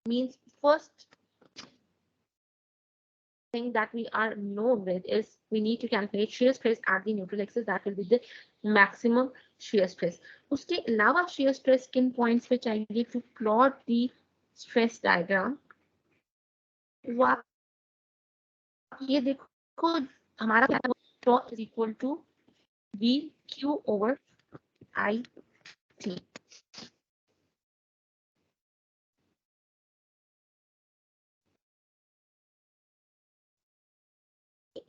Means first thing that we are known with is we need to calculate shear stress at the neutral axis, that will be the maximum shear stress. उसके अलावा shear stress किन points पे चाहिए to plot the stress diagram? वो आप ये देखो, हमारा torque is equal to VQ over IT.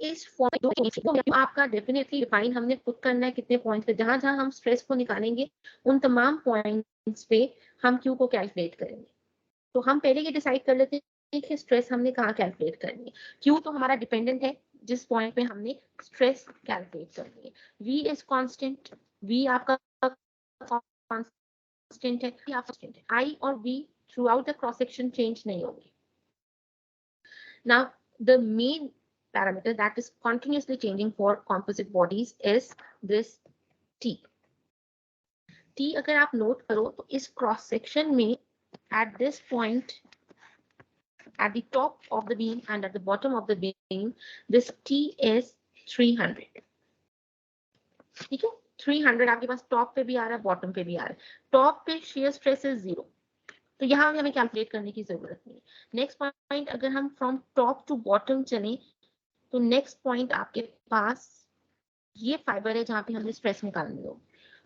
इस फॉर्म आपका डेफिनेटली डिफाइन हमने खुद करना है कितने पॉइंट्स पे, जहां जहां हम स्ट्रेस को निकालेंगे उन तमाम पॉइंट्स पे हम क्यू को कैलकुलेट करेंगे। तो हम पहले ये डिसाइड कर लेते हैं कि स्ट्रेस हमने कहाँ कैलकुलेट करनी है। क्यू तो हमारा डिपेंडेंट है जिस पॉइंट पे हमने स्ट्रेस कैलकुलेट करनी है। वी इज कांस्टेंट, वी आपका कांस्टेंट है, आई और V throughout the cross section change नहीं होगी। Now the main parameter that is continuously changing for composite bodies is this T. T अगर आप नोट करो तो इस क्रॉस सेक्शन में at this point, at the top of the beam and at the bottom of the beam, this T is 300. ठीक है, 300 आपके पास top पे भी आ रहा है, बॉटम पे भी आ रहा है। टॉप पे shear stress is 0, तो यहाँ हमें कैलकुलेट करने की जरूरत नहीं है। नेक्स्ट पॉइंट, अगर हम फ्रॉम टॉप टू बॉटम चलें तो नेक्स्ट पॉइंट आपके पास ये फाइबर है जहां पे हमने स्ट्रेस निकालनी हो।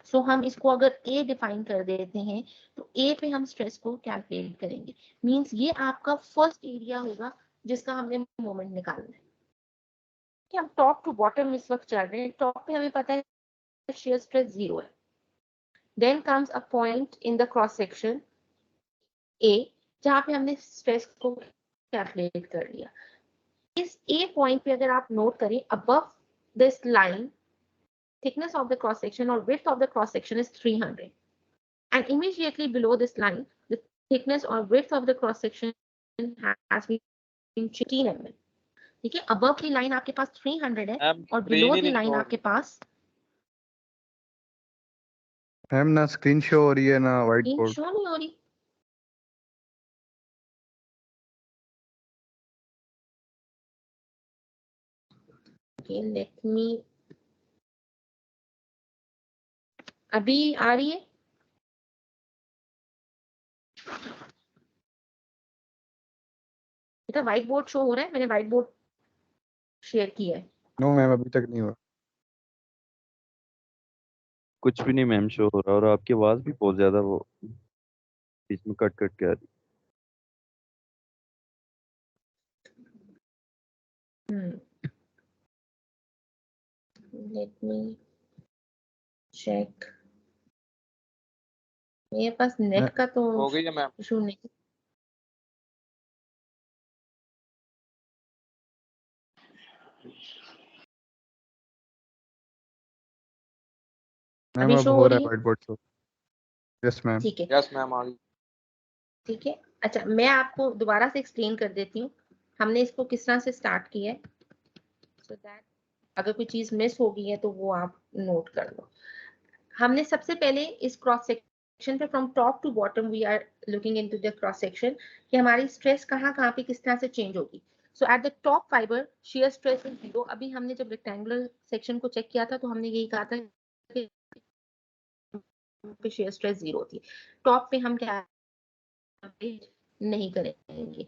सो हम इसको अगर ए डिफाइन कर देते हैं तो ए पे हम स्ट्रेस को कैलकुलेट करेंगे। मींस ये आपका फर्स्ट एरिया होगा जिसका हमने मोमेंट निकालना है। कि हम टॉप टू बॉटम इस वक्त चल रहे हैं, टॉप पे हमें पता है shear stress 0 है। Then comes a point in the cross section A जहां पे हमने स्ट्रेस को कैलकुलेट कर लिया। इस ए पॉइंट पे अगर आप नोट करें, above this line thickness of the cross section or width of the cross section is 300, and immediately below this line the thickness or width of the cross section has been 15 mm. ठीक है, above की line आपके पास 300 है ma'am और screen below ही की नहीं line show हो आपके रही। पास मैम ना स्क्रीन शो हो रही है ना व्हाइट स्क्रीन बोर्ड। शो नहीं हो रही। Okay, let me, अभी आ रही है? बेटा व्हाइट बोर्ड शो हो रहा है, मैंने व्हाइट बोर्ड शेयर किया है। नो मैम अभी तक नहीं हुआ। कुछ भी नहीं मैम शो हो रहा, और आपकी आवाज भी बहुत ज्यादा वो बीच में कट कट के आ रही। लेट मी चेक, मेरे पास नेट का तो हो गई है मैम। इशू नहीं। मैम अभी अब शो हो हो रहा रही है है? White board show. Yes ma'am. ठीक है, यस मैम आ गई। ठीक है। अच्छा, मैं आपको दोबारा से एक्सप्लेन कर देती हूँ हमने इसको किस तरह से स्टार्ट किया है, सो दैट अगर कोई चीज मिस हो गई है तो वो आप नोट कर लो। हमने सबसे पहले इस क्रॉस सेक्शन पे from top to bottom we are looking into the cross section कि हमारी स्ट्रेस कहाँ कहाँ पे किस तरह से चेंज होगी। So at the top fiber shear stress is 0। अभी हमने जब रेक्टेंगुलर सेक्शन को चेक किया था तो हमने यही कहा था कि shear stress 0 थी। टॉप पे हम क्या नहीं करेंगे।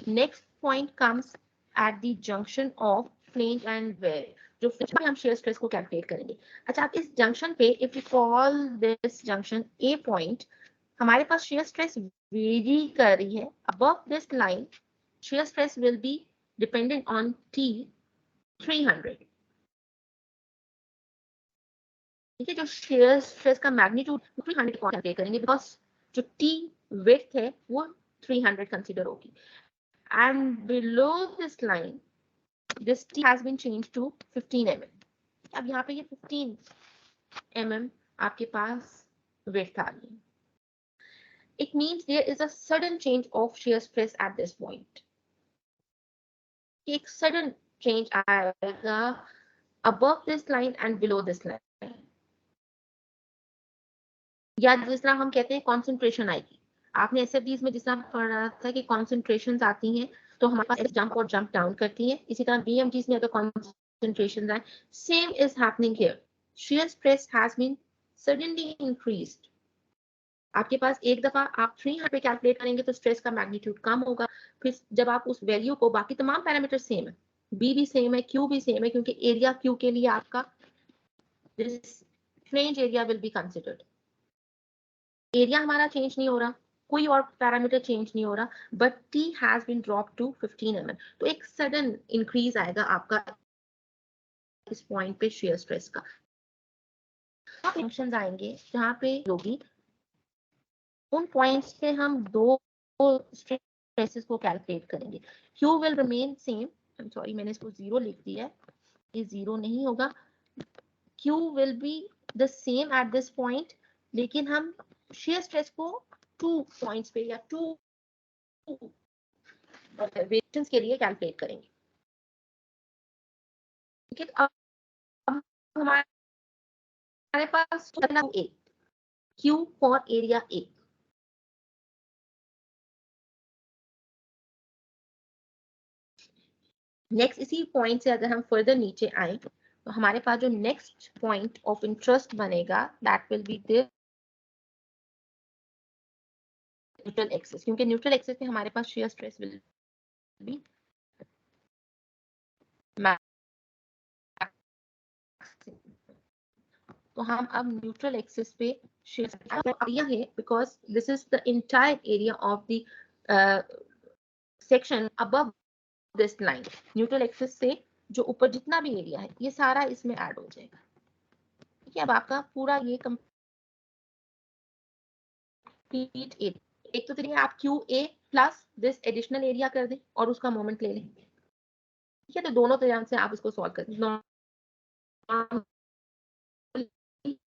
Next point comes at the junction of flange and web, जो फ्लेंज पे हम shear stress को कैलकुलेट करेंगे। अच्छा, आप इस जंक्शन पे if you call this junction A point, हमारे पास shear stress वेरी कर रही है। Above this line shear stress will be dependent on T 300। ठीक है, जो shear stress का मैग्नीट्यूड 300 कैलकुलेट करेंगे बिकॉज जो T विड्थ है वो 300 कंसीडर होगी। And below this line, this T has been changed to 15 mm. अब यहाँ पे ये 15 mm आपके पास width आ गई। It means there is a sudden change of shear stress at this point. एक sudden change आएगा above this line and below this line. या जिस तरह हम कहते हैं concentration आएगी. आपने एसएफडीज में जिस तरह पढ़ा था कि concentrations आती हैं तो हमारे पास jump और jump down करती हैं. इसी तरह BMGs में अगर concentrations आए, same is happening here. Shear stress has been suddenly increased. आपके पास एक दफा आप 300 पे कैलकुलेट करेंगे तो स्ट्रेस का मैग्नीट्यूड कम होगा. फिर जब आप उस वैल्यू को, बाकी तमाम पैरामीटर सेम है, बी भी सेम है, क्यू भी सेम है, क्योंकि एरिया क्यू के लिए आपका this flange area will be considered. Area हमारा चेंज नहीं हो रहा, कोई और पैरामीटर चेंज नहीं हो रहा, but T has been drop to 15 mm. तो एक सडन इंक्रीज आएगा आपका इस पॉइंट पे शेयर स्ट्रेस का. फंक्शंस आएंगे जहां पे होगी उन पॉइंट्स पे हम दो स्ट्रेसेस को कैलकुलेट करेंगे. Q will remain same. I am sorry, मैंने इसको जीरो लिख दिया है, ये जीरो नहीं होगा. Q will be the same at this point, लेकिन हम शेयर स्ट्रेस को 2 पॉइंट्स पे या 2 वेरिएशंस के लिए कैलकुलेट करेंगे. ठीक है, अब हमारे पास A, Q for area A. Next इसी पॉइंट से अगर हम फर्दर नीचे आए तो हमारे पास जो नेक्स्ट पॉइंट ऑफ इंटरेस्ट बनेगा that will be the neutral axis, क्योंकि न्यूट्रल एक्सिस पे हमारे पास शेयर स्ट्रेस विल बी तो हम अब न्यूट्रल एक्सिस पे शेयर एरिया है, because this is the entire area of the section above this line. Neutral axis से जो ऊपर जितना भी एरिया है ये सारा इसमें ऐड हो जाएगा. ठीक है, अब आपका पूरा ये कंप्लीट एक तो चलिए आप Q A plus this additional area कर दें और उसका मोमेंट ले लें. ठीक है, तो दोनों तरह से आप इसको सॉल्व कर दें.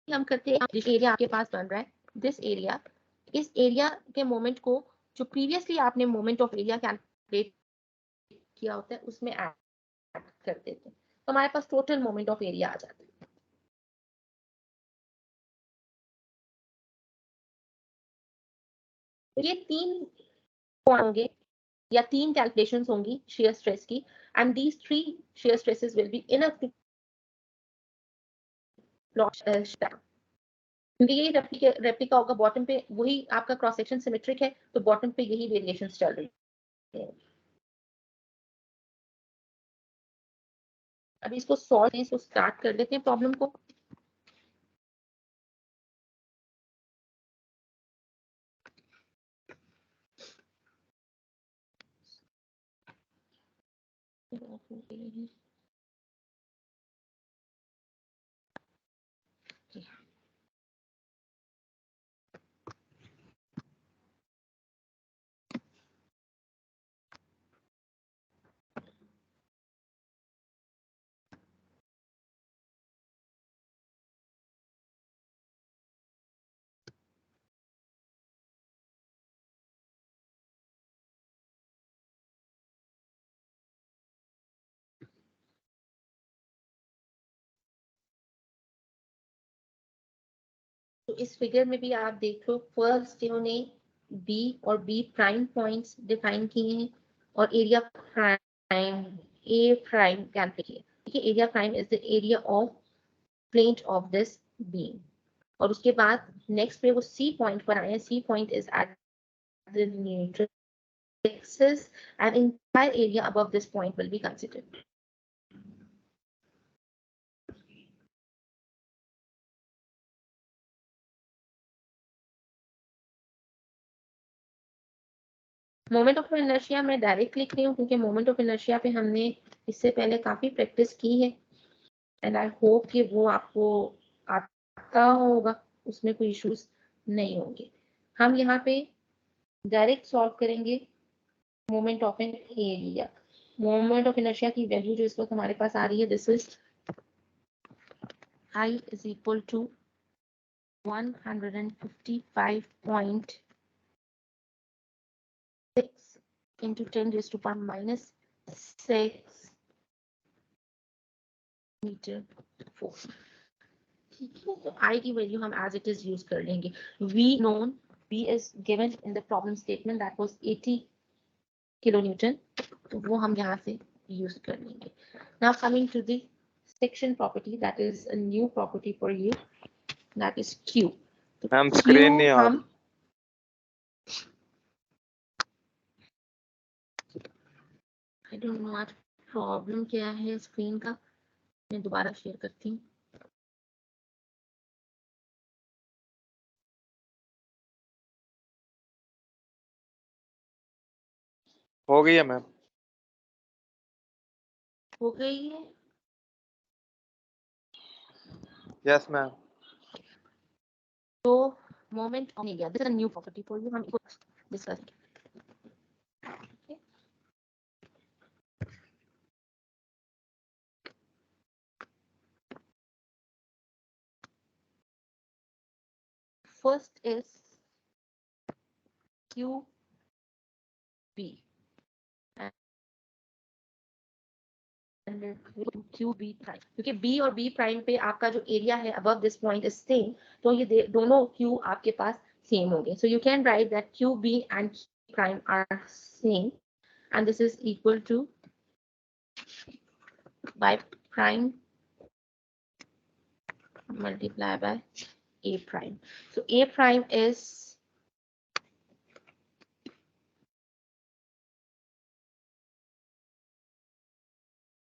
हम करते हैं जिस एरिया आपके पास बन रहा है दिस एरिया, इस एरिया के मोमेंट को जो प्रीवियसली आपने मोमेंट ऑफ एरिया कैलकुलेट किया होता है उसमें ऐड कर देते हैं, तो हमारे पास टोटल मोमेंट ऑफ एरिया आ जाता है. ये 3 होंगे या 3 कैलकुलेशंस होंगी शेयर स्ट्रेस की, and these 3 shear stresses will be enough to plot क्योंकि यही रेप्लिका होगा. बॉटम पे वही आपका क्रॉस सेक्शन सिमेट्रिक है, तो बॉटम पे यही वेरिएशंस चल रही है. अभी इसको सॉल्व इसको स्टार्ट कर लेते हैं प्रॉब्लम को. तो इस फिगर में भी आप देख लो, फर्स्ट इन्होंने बी और बी प्राइम पॉइंट्स डिफाइन किए हैं और एरिया प्राइम ए प्राइम कैलकुलेट किया. ठीक है, area prime is the area of flange of this beam. और उसके बाद नेक्स्ट पे वो सी पॉइंट पर आए हैं. C point is at the neutral axis and entire area above this point will be considered. Moment of inertia मैं direct लिख रही हूँ क्योंकि मोमेंट ऑफ इनर्शिया पे हमने इससे पहले काफी प्रैक्टिस की है एंड आई होप कि वो आपको आता होगा, उसमें कोई इश्यूज नहीं होंगे. हम यहाँ पे डायरेक्ट सॉल्व करेंगे moment of an area. Moment of inertia की वैल्यू जो इस वक्त हमारे पास आ रही है, this is I is equal to 155.8 into 10 raised to power minus 6 metre 4. ठीक है, तो I की वैल्यू हम as it is यूज कर लेंगे. V known, V is given in the problem statement, that was 80 kilonewton, तो वो हम यहाँ से यूज कर लेंगे. Now coming to the section property, that is a new property for you, that is Q. तो मैम Q स्क्रीन नहीं आ हम I don't know आज प्रॉब्लम क्या है स्क्रीन का, मैं दोबारा शेयर करती हूँ. हो गई है मैम. हो गई है. Yes ma'am. तो moment on area, this is a new property for you, हम इसको discuss करेंगे. First is QB and QB prime, क्योंकि B और B prime पे आपका जो एरिया है above this point is same, तो ये दोनों Q आपके पास same होंगे. So you can write that QB and Q prime are same, and this is equal to Y prime multiplied by A prime. So A prime is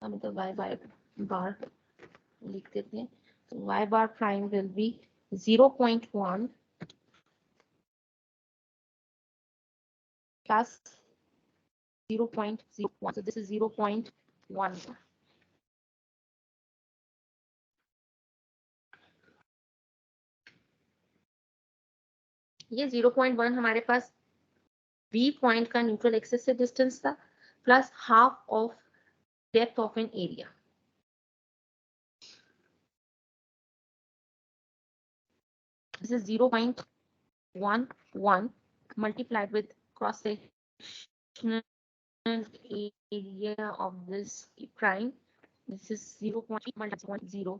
मतलब y bar लिख देते हैं. So y bar prime will be 0.1 plus 0.01. So this is 0.1. ये 0.1 हमारे पास B point का neutral axis से distance था plus half of depth of an area. This is 0.11 multiplied with cross sectional area of this prime. This is 0.3 multiplied by 0.02.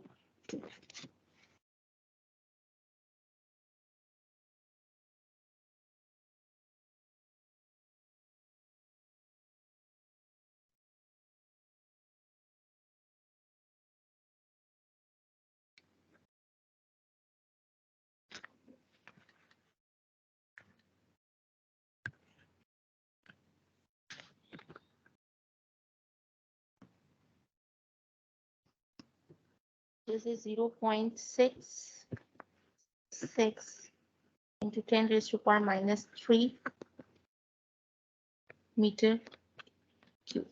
This is 0.66 into 10 raised to power minus 3 meter cube.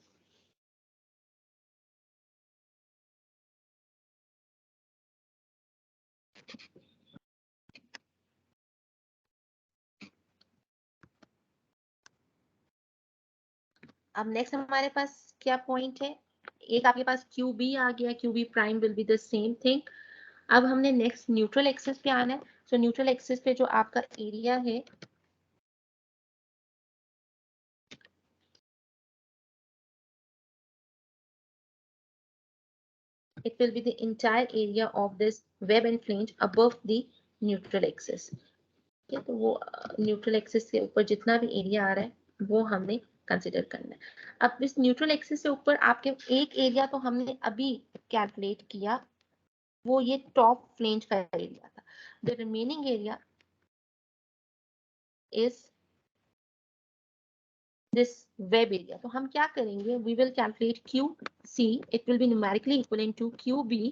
अब next हमारे पास क्या point है, एक आपके पास QB आ गया, QB prime will be the same thing. अब हमने next neutral axis पे आना है. सो न्यूट्रल एक्सिस पे जो आपका एरिया है it will be the entire area of this web and flange above the neutral axis. ठीक है, तो वो न्यूट्रल एक्सिस के ऊपर जितना भी एरिया आ रहा है वो हमने कंसिडर करना है. अब इस न्यूट्रल एक्सिस से ऊपर आपके एक एरिया तो हमने अभी कैलकुलेट किया, वो ये टॉप फ्लेंज का एरिया था. The remaining area is this web area. तो हम क्या करेंगे, we will calculate QC, it will be numerically equivalent to QB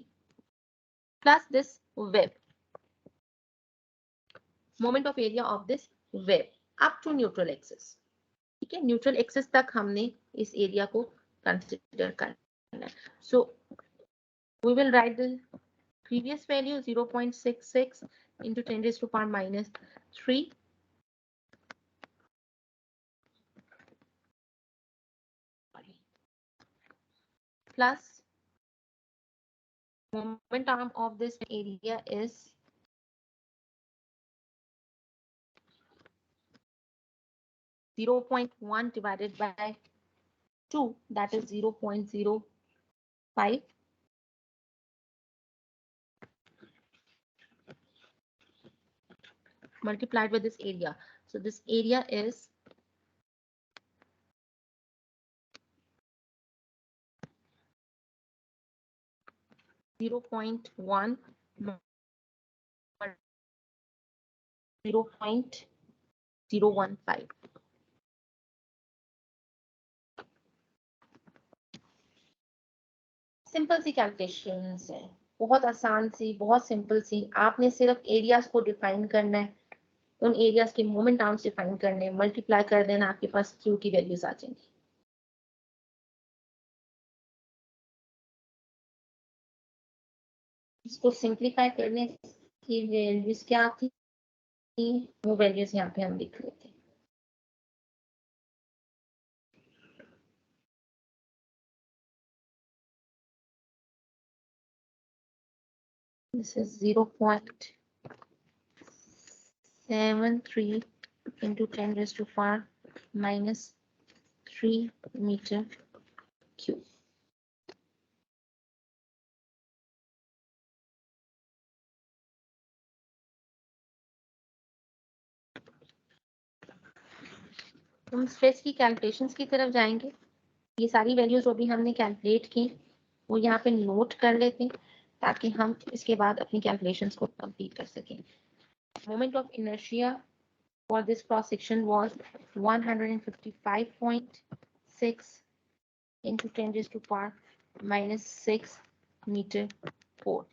plus this web, moment of area of this web up to neutral axis. ठीक है, neutral axis तक हमने इस area को कंसिडर करना है. So we will write the previous value 0.66 into 10 raised to power minus 3 plus moment arm of this area is 0.1 divided by 2, that is 0.05, multiplied with this area. So this area is 0.1 0.015. Simple C calculations है, बहुत आसान सी, बहुत simple सी। आपने सिर्फ areas को define करना है, उन एरियाज के मोमेंट आर्म्स डिफाइन करने हैं, मल्टीप्लाई कर देना, आपके पास क्यू की वैल्यूज आ जाएंगी। इसको सिंप्लीफाई करने की वैल्यूज क्या थी, वो वैल्यूज यहाँ पे हम लिख लेते हैं। This is 0.73 into 10 raised to power minus 3 meter cube. हम स्ट्रेस की कैलकुलेशंस की तरफ जाएंगे। ये सारी वैल्यूज जो भी हमने कैलकुलेट की वो यहाँ पे नोट कर लेते हैं ताकि हम इसके बाद अपनी कैलकुलेशंस को कंप्लीट कर सकें। Moment of inertia for this cross section was 155.6 into 10 raised to power minus 6 meter 4.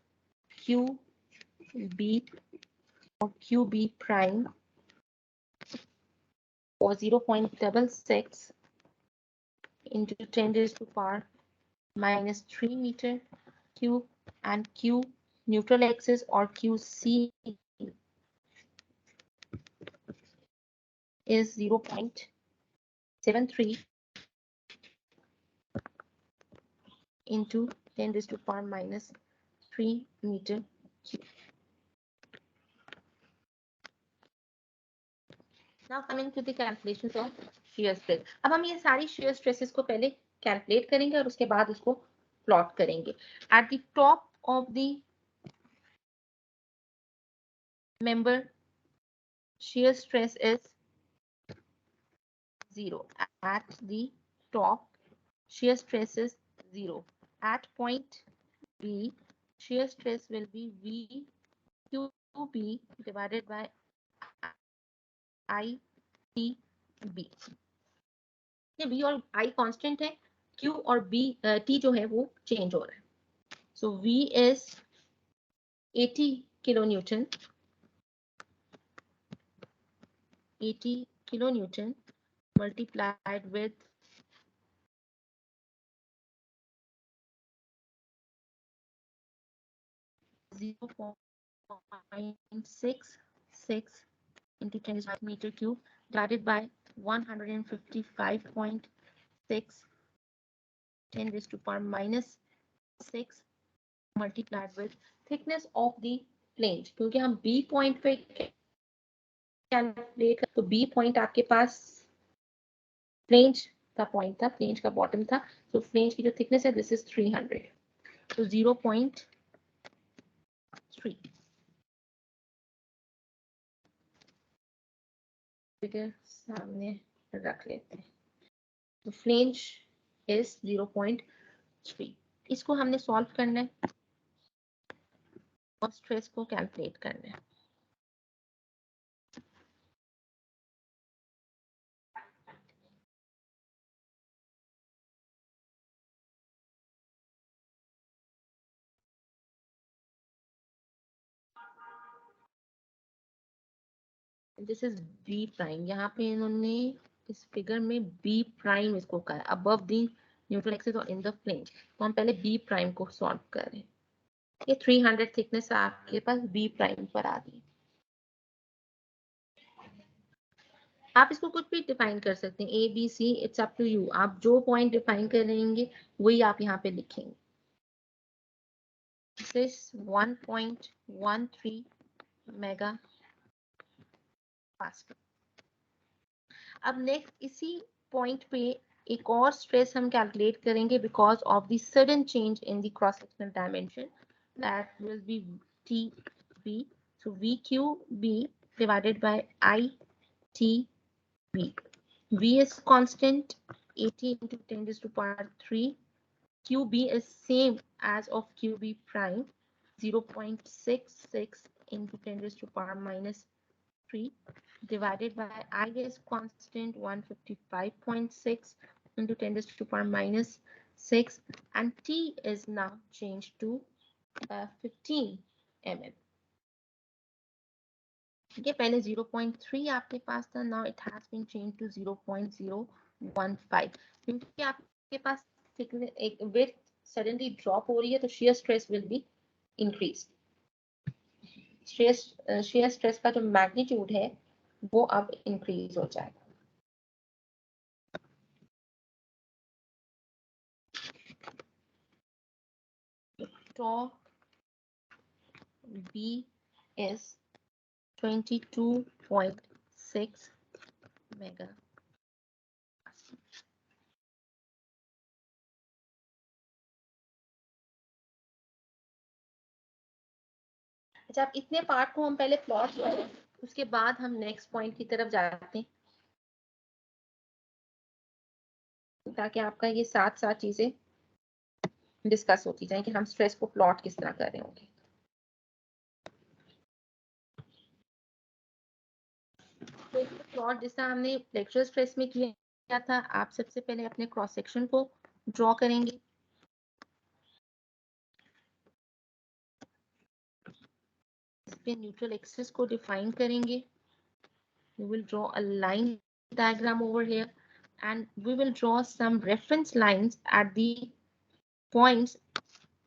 QB or QB prime was 0.66 into 10 raised to power minus 3 meter cube, and Q neutral axis or QC is 0.73 into 10 raised to power minus 3 meter cube. Now coming to the calculations of shear stress. अब हम ये सारी shear stresses को पहले calculate करेंगे और उसके बाद उसको plot करेंगे. At the top of the member, shear stress is 0. At the top, shear stress is 0. At point B, shear stress will be VQB divided by ITB. ये B और I कांस्टेंट है, Q और T जो है वो change हो रहा है. So V is 80 kilonewton, 80 kilonewton multiplied with 0.66 into 10 meter cube divided by 155.6 10 raised to power minus 6 multiplied with thickness of the flange. क्योंकि हम B point पे कैलकुलेट तो B point आपके पास फ्लेंज का पॉइंट था, फ्लेंज का बॉटम था, तो फ्लेंज की जो थिकनेस है दिस इज 300, तो 0.3 फिगर सामने रख लेते हैं। तो फ्लेंज इज 0.3, इसको हमने सॉल्व करना है और स्ट्रेस को कैलकुलेट करना है। दिस इज बी प्राइम, यहाँ पे इन्होंने इस फिगर में बी प्राइम इसको कहा अबव द न्यूट्रल एक्सिस और इन द फ्लेंज, तो हम पहले बी प्राइम को सॉल्व कर रहे हैं। ये 300 थिकनेस आपके पास बी प्राइम पर आ गई। आप इसको कुछ भी डिफाइन कर सकते हैं, A B C, it's up to you. आप जो पॉइंट डिफाइन करेंगे वही आप यहाँ पे लिखेंगे। This 1.13 mega pascal. अब नेक्स्ट इसी पॉइंट पे एक और स्ट्रेस हम कैलकुलेट करेंगे because of the sudden change in the cross sectional dimension that will be T B so we Q B divided by I T B. V is constant 80 into 10 raised to power 3. QB is same as of QB prime 0.66 into 10 raised to power minus 3 divided by I is constant 155.6 into 10 raised to power minus 6 and T is now changed to 15 mm. ठीक है पहले 0.3 आपके पास था now it has been changed to 0.015 क्योंकि आपके पास एक width suddenly drop हो रही है तो shear stress will be increased. shear stress का जो magnitude है वो अब increase हो जाएगा. Tau B is 22.6 mega. अच्छा अब इतने पार्ट को हम पहले प्लॉट करें उसके बाद हम नेक्स्ट पॉइंट की तरफ जाते हैं ताकि आपका ये साथ साथ चीजें डिस्कस होती जाए कि हम स्ट्रेस को प्लॉट किस तरह कर रहे होंगे. तो प्लॉट जिस तरह हमने फ्लेक्सुरल स्ट्रेस में किया था आप सबसे पहले अपने क्रॉस सेक्शन को ड्रॉ करेंगे. फिर न्यूट्रल एक्सिस को डिफाइन करेंगे. We will draw a line diagram over here and we will draw some reference lines at the points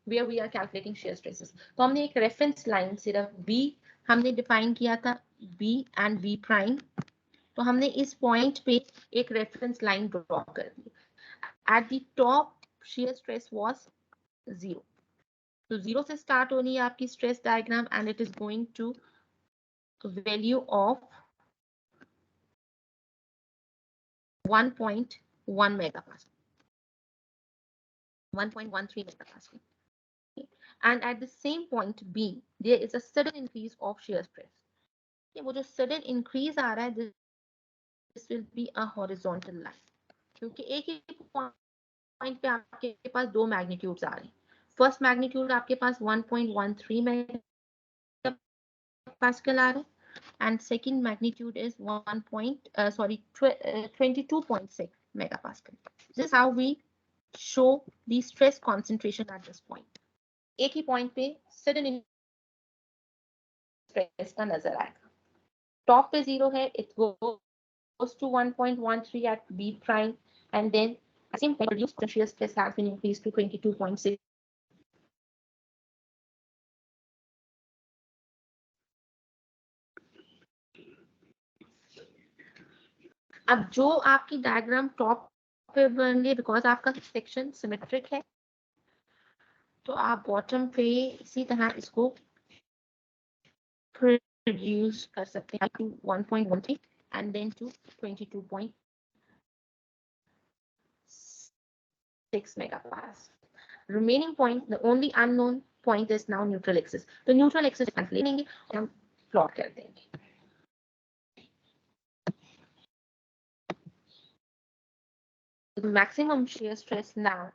where we are calculating shear stresses. तो हमने एक reference line सिर्फ B हमने define किया था B and B prime. तो हमने इस point पे एक reference line draw कर दी. At the top shear stress was 0. तो 0 से start होनी है आपकी stress diagram and it is going to value of 1.1 megapascal. 1.13 megapascal. And at the same point B, there is a sudden increase of shear stress. वो जो sudden increase आ रहा है, this will be a horizontal line. क्योंकि एक ही point पे आपके पास दो magnitudes आ रहे हैं. First magnitude आपके पास 1.13 megapascal आ रहा है, and second magnitude is 22.6 megapascal. This is how we show the stress concentration at this point. एक ही पॉइंट पे सडन स्ट्रेस का नजर आएगा. टॉप पे 0 है, it goes to 1.13 at B prime and then same point reduced shear stress has been increased to 22.6. अब जो आपकी डायग्राम टॉप पे बन रही है बिकॉज आपका सेक्शन सिमेट्रिक है तो आप बॉटम पे इसी तरह इसको reduce कर सकते हैं to 1.13 and then to 22.6 megapascal. Remaining point, the only unknown point is now neutral axis. तो neutral axis calculate लेंगे और हम plot कर देंगे. The maximum shear stress now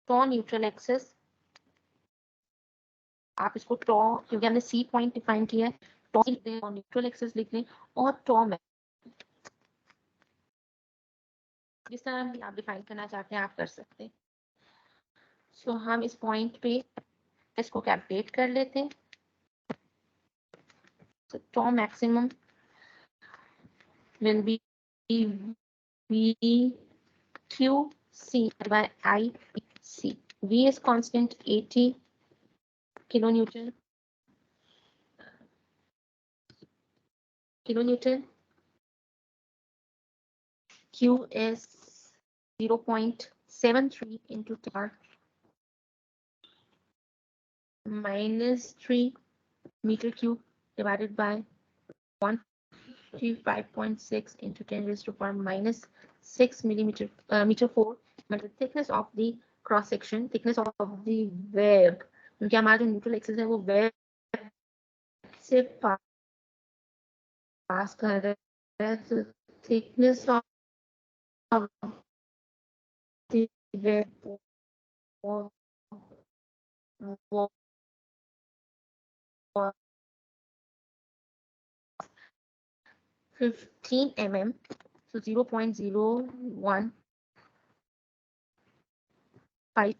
tau neutral axis. आप इसको tau क्योंकि हमने C point define किया है tau लिख दें और neutral axis लिख दें और tau में जिस तरह भी आप डिफाइन करना चाहते हैं आप कर सकते हैं. सो हम इस पॉइंट पे इसको कैलकुलेट कर लेते हैं. So tau maximum will be VQC by IC. V is constant 80 kilonewton. Q is 0.73 into 10 minus 3 meter cube divided by 1 5.6 into 10 raised to power minus 6 millimeter meter 4 मतलब thickness of the cross section, thickness of the web, क्योंकि हमारा जो neutral axis है वो web से पास कर रहा है, तो thickness of the web was 15 mm, so 0.015 feet.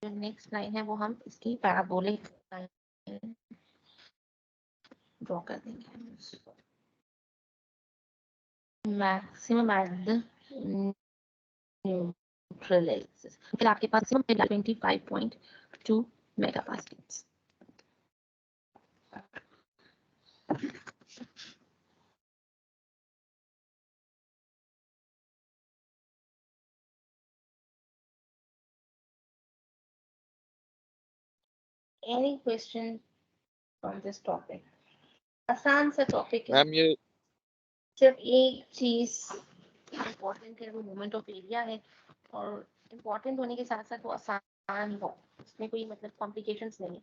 जो नेक्स्ट लाइन है वो हम इसकी पैराबोलिक लाइन ड्रॉ कर देंगे maximum eight the neutral axis, फिर आपके पास maximum 25.2 मेगापास्कल्स. Any question from this topic? आसान सा टॉपिक है. मैम ये सिर्फ एक चीज इम्पोर्टेंट है, वो मोमेंट ऑफ एरिया है, और इम्पोर्टेंट होने के साथ साथ वो आसान हो, उसमें कोई मतलब कॉम्प्लिकेशंस नहीं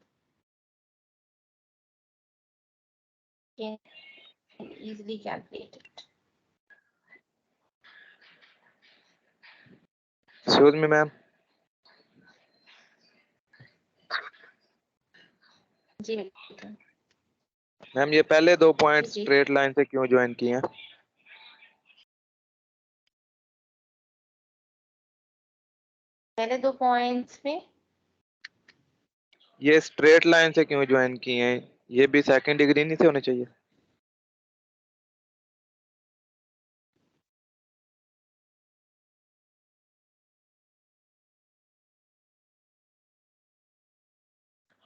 है, easily calculated. Excuse me ma'am, जी बेटा. मैम ये पहले 2 पॉइंट जी. स्ट्रेट लाइन से क्यों ज्वाइन किए हैं? पहले 2 पॉइंट्स में ये स्ट्रेट लाइन से क्यों ज्वाइन किए हैं? ये भी सेकंड डिग्री नहीं से होने चाहिए?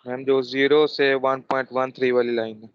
मैम जो 0 से 1.13 वाली लाइन है.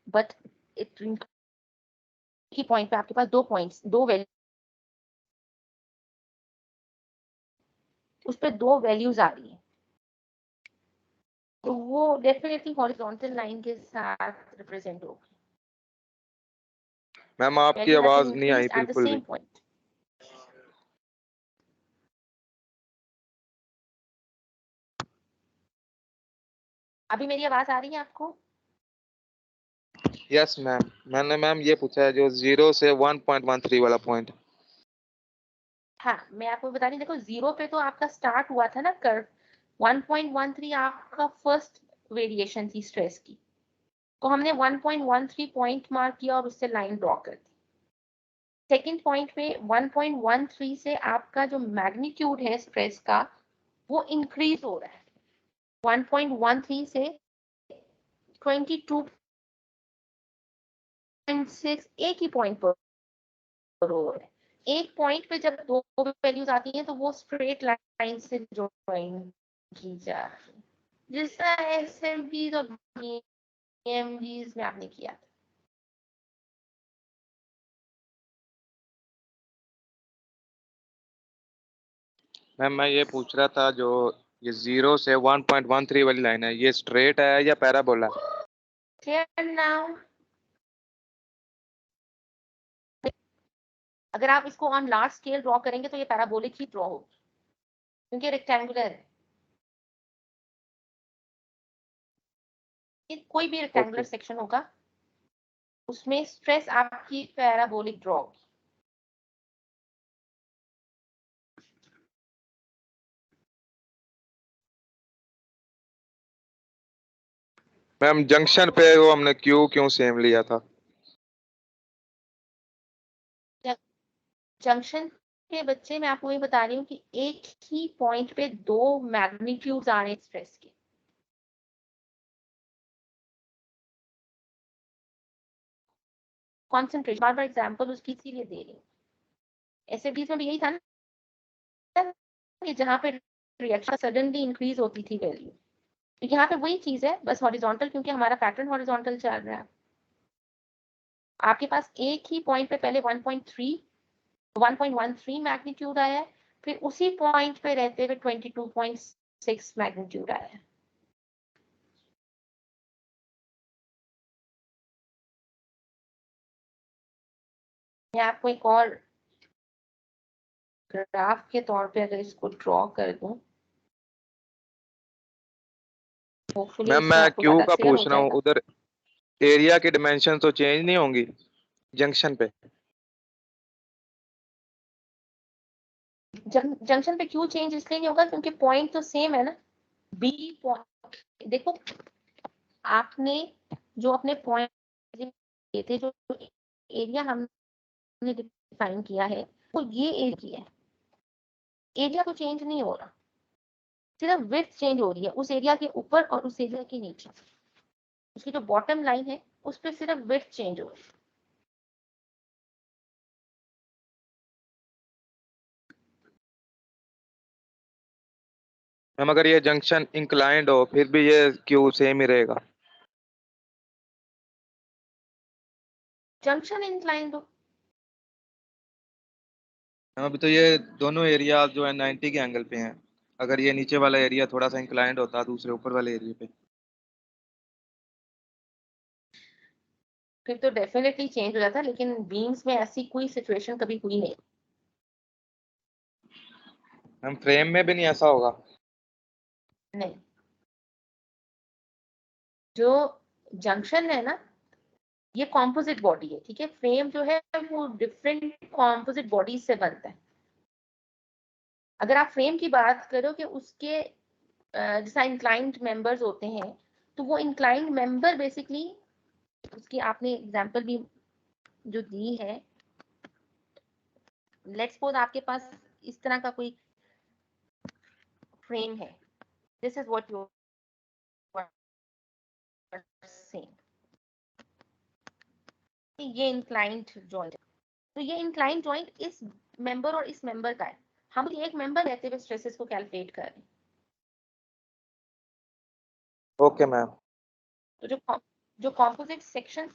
बट की पॉइंट पे आपके पास दो पॉइंट्स, दो वैल्यू, उस पे दो वैल्यूज आ रही है, तो वो डेफिनेटली हॉरिजॉन्टल लाइन के साथ रिप्रेजेंट होगी। मैम आपकी Value has आवाज been नहीं आई increased at the बिल्कुल भी। same point. अभी मेरी आवाज आ रही है आपको? यस मैम, मैंने मैम ये पूछा है जो 0 से 1.13 वाला पॉइंट। हाँ, मैं आपको बता रही, देखो जीरो पे तो आपका स्टार्ट हुआ था ना कर्व, 1.13 आपका फर्स्ट वेरिएशन थी स्ट्रेस की, तो हमने 1.13 पॉइंट मार्क किया और उससे लाइन ड्रॉ कर दी। सेकेंड पॉइंट पे 1.13 से आपका जो मैग्नीट्यूड है स्ट्रेस का वो इंक्रीज हो रहा है, 1.13 से 22.6 एक ही पॉइंट पर हो रहा है। एक पॉइंट पे जब दो वैल्यूज आती हैं तो वो स्ट्रेट लाइन से ज्वाइन की जा रही है, जिसका एसएमपी और बीएमजीज में आपने किया था। मैम मैं ये पूछ रहा था जो ये 0 से 1.13 वाली लाइन है, ये स्ट्रेट है या पैराबोला है? Clear now? अगर आप इसको ऑन लार्ज स्केल ड्रॉ करेंगे तो ये पैराबोलिक ही ड्रॉ होगी, क्योंकि रेक्टेंगुलर है। कोई भी रेक्टेंगुलर ओके सेक्शन होगा उसमें स्ट्रेस आपकी पैराबोलिक ड्रॉ होगी। मैम जंक्शन पे वो हमने क्यू क्यों सेम लिया था? जंक्शन के बच्चे, मैं आपको ये बता रही हूँ कि एक ही पॉइंट पे दो मैग्नीट्यूड्स आ रहे हैं स्ट्रेस के। कॉन्सेंट्रेशन, बार बार एग्जाम्पल उसकी इसीलिए दे रही हूँ। एसएफडीज में भी यही था ना कि जहाँ पे रिएक्शन सडनली इंक्रीज होती थी वैल्यू, तो यहाँ पे वही चीज है, बस हॉरिजॉन्टल, क्योंकि हमारा पैटर्न हॉरिजॉन्टल चल रहा है। आपके पास एक ही पॉइंट पे पहले 1.13 मैग्नीट्यूड आया है, फिर उसी पॉइंट पे रहते हुए 22.6 मैग्नीट्यूड आया है। मैं आपको एक और ग्राफ के तौर पे अगर इसको ड्रॉ कर दूं, होपफुली मैम इससे मैं आपको क्यू ज्यादा का क्लियर हो पूछ रहा हूँ, जाएगा। उधर एरिया की डिमेंशन तो चेंज नहीं होंगी जंक्शन पे? जंक्शन पे क्यों चेंज इसलिए नहीं होगा क्योंकि पॉइंट तो सेम है ना, बी पॉइंट। देखो, आपने जो अपने पॉइंट दिए थे, जो एरिया हमने डिफाइन किया है वो ये एरिया है, एरिया तो चेंज नहीं हो रहा, सिर्फ विड्थ चेंज हो रही है उस एरिया के ऊपर और उस एरिया के नीचे। उसकी जो बॉटम लाइन है उस पर सिर्फ विड्थ चेंज हो रही है। मैम अगर ये जंक्शन इंक्लाइंड हो फिर भी ये क्यू सेम ही रहेगा? जंक्शन इंक्लाइंड हो, मैम अभी तो ये दोनों एरिया जो है 90 के एंगल पे हैं, अगर ये नीचे वाला एरिया थोड़ा सा इंक्लाइंड होता दूसरे ऊपर वाले एरिया पे। फिर तो डेफिनेटली चेंज हो जाता, लेकिन बीम्स में ऐसी कोई सिचुएशन कभी हुई नहीं। मैम फ्रेम में भी नहीं ऐसा होगा? नहीं, जो जंक्शन है ना ये कॉम्पोजिट बॉडी है, ठीक है। फ्रेम जो है वो डिफरेंट कॉम्पोजिट बॉडीज से बनता है। अगर आप फ्रेम की बात करो कि उसके जैसा इंक्लाइंड मेंबर्स होते हैं, तो वो इंक्लाइंड मेंबर बेसिकली, उसकी आपने एग्जांपल भी जो दी है, लेट्स सपोज आपके पास इस तरह का कोई फ्रेम है, this is what you are saying, ये इंक्लाइंड जॉइंट, तो ये इंक्लाइंड जॉइंट इस मेंबर और इस मेंबर का है। हम एक मेंबर रहते हुए स्ट्रेसेस को कैलकुलेट कर रहे हैं। Okay ma'am. तो जो कॉम्पोजिट सेक्शन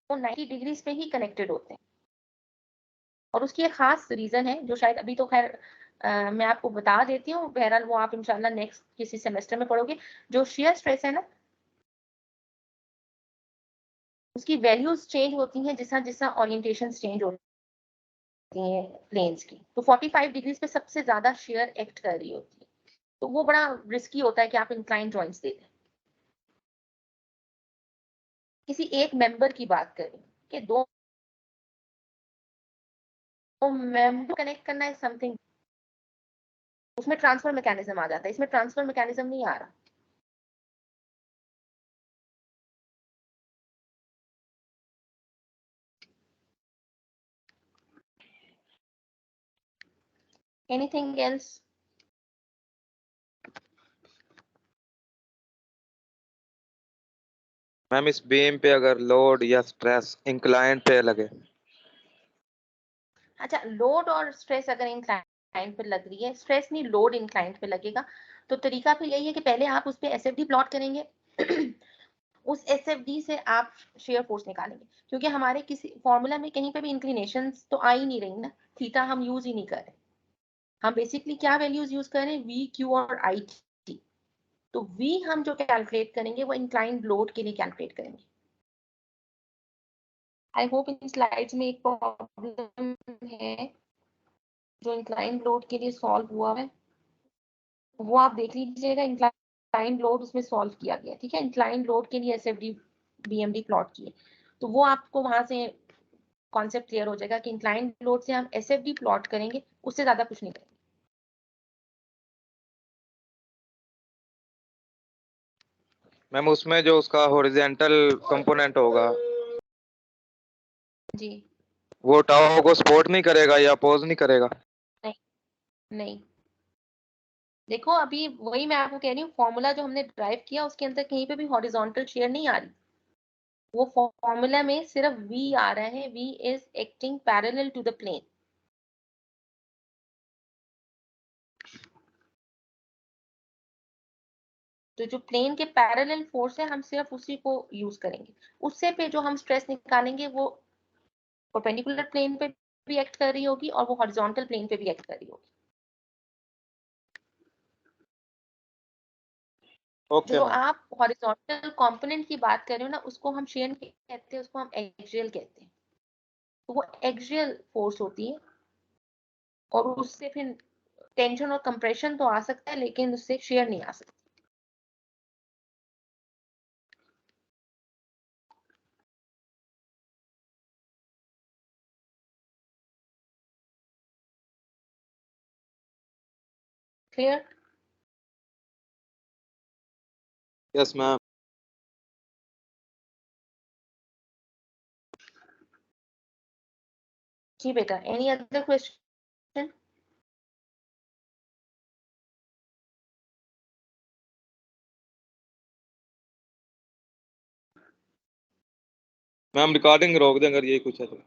वो 90 डिग्रीज पे ही कनेक्टेड होते हैं, और उसकी एक खास रीजन है जो शायद अभी तो खैर मैं आपको बता देती हूँ, बहरहाल वो आप इंशाल्लाह नेक्स्ट किसी सेमेस्टर में पढ़ोगे। जो शेयर स्ट्रेस है ना, उसकी वैल्यूज चेंज होती हैं जिस जिस ओरिएंटेशन चेंज होती हैं प्लेन्स की। तो 45 डिग्रीज पे सबसे ज्यादा शेयर एक्ट कर रही होती है, तो वो बड़ा रिस्की होता है कि आप इंक्लाइन जॉइंट्स दे दें। किसी एक मेंबर की बात करें कि दो मेंबर कनेक्ट करना है समथिंग, उसमें ट्रांसफर मैकेनिज्म आ जाता है, इसमें ट्रांसफर मैकेनिज्म नहीं आ रहा। Anything else? मैम इस बीम पे अगर लोड या स्ट्रेस इंक्लाइन पे लगे। अच्छा, लोड और स्ट्रेस अगर इंक्लाइंट पे लग रही है, स्ट्रेस नहीं लोड इंक्लाइंट पे लगेगा, तो तरीका फिर यही है कि पहले आप उस पे एसएफडी प्लॉट करेंगे उस एसएफडी से आप शेयर फोर्स निकालेंगे, क्योंकि हमारे किसी फॉर्मूला में कहीं पे भी इंक्लिनेशन तो आ ही नहीं रही ना, थीटा हम यूज ही नहीं कर रहे। हम बेसिकली क्या वैल्यूज यूज कर रहे हैं, वी क्यू और आई टी। तो वी हम जो कैलकुलेट करेंगे वो इंक्लाइंड लोड के लिए कैलकुलेट करेंगे। आई होप इन स्लाइड्स में एक प्रॉब्लम है जो इंक्लाइंड लोड के लिए सॉल्व हुआ है, वो आप देख लीजिएगा। इंक्लाइंड लोड उसमें सॉल्व किया गया, ठीक है। इंक्लाइंड लोड के लिए एसएफडी बीएमडी प्लॉट किए, तो वो आपको वहां से कॉन्सेप्ट क्लियर हो जाएगा कि इंक्लाइंड लोड से हम एसएफडी प्लॉट करेंगे, उससे ज्यादा कुछ नहीं करेंगे। मैम उसमें जो उसका हॉरिजेंटल कंपोनेंट होगा जी वो टाओ को सपोर्ट नहीं करेगा या अपोज नहीं करेगा? नहीं, नहीं, देखो अभी वही मैं आपको कह रही हूँ, फॉर्मूला जो हमने ड्राइव किया उसके अंदर कहीं पे भी हॉरिजॉन्टल शेयर नहीं आ रही। वो फॉर्मूला में सिर्फ वी आ रहा है, V is acting parallel to the plane. तो जो प्लेन के पैरेलल फोर्स है हम सिर्फ उसी को यूज करेंगे, उससे पे जो हम स्ट्रेस निकालेंगे वो परपेंडिकुलर प्लेन पे भी एक्ट कर रही होगी और वो हॉरिजॉन्टल प्लेन पे भी एक्ट कर रही होगी। ओके जो मैम। आप हॉरिजॉन्टल कंपोनेंट की बात कर रहे हो ना, उसको हम शेयर नहीं कहते, उसको हम एक्सियल कहते हैं। तो वो एक्सियल फोर्स होती है, और उससे फिर टेंशन और कंप्रेशन तो आ सकता है लेकिन उससे शेयर नहीं आ सकता। क्लियर? Yes ma'am. जी बेटा, any other question? Ma'am recording रोक दें अगर यही कुछ है तो।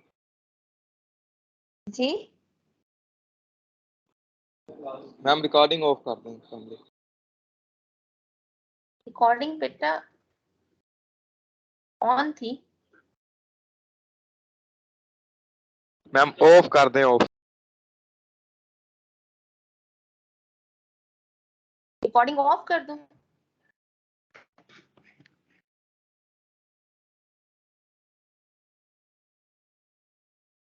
जी मैम रिकॉर्डिंग ऑफ कर दें समझे। रिकॉर्डिंग बेटा ऑन थी। मैम ऑफ कर दें ऑफ। रिकॉर्डिंग ऑफ कर दूं?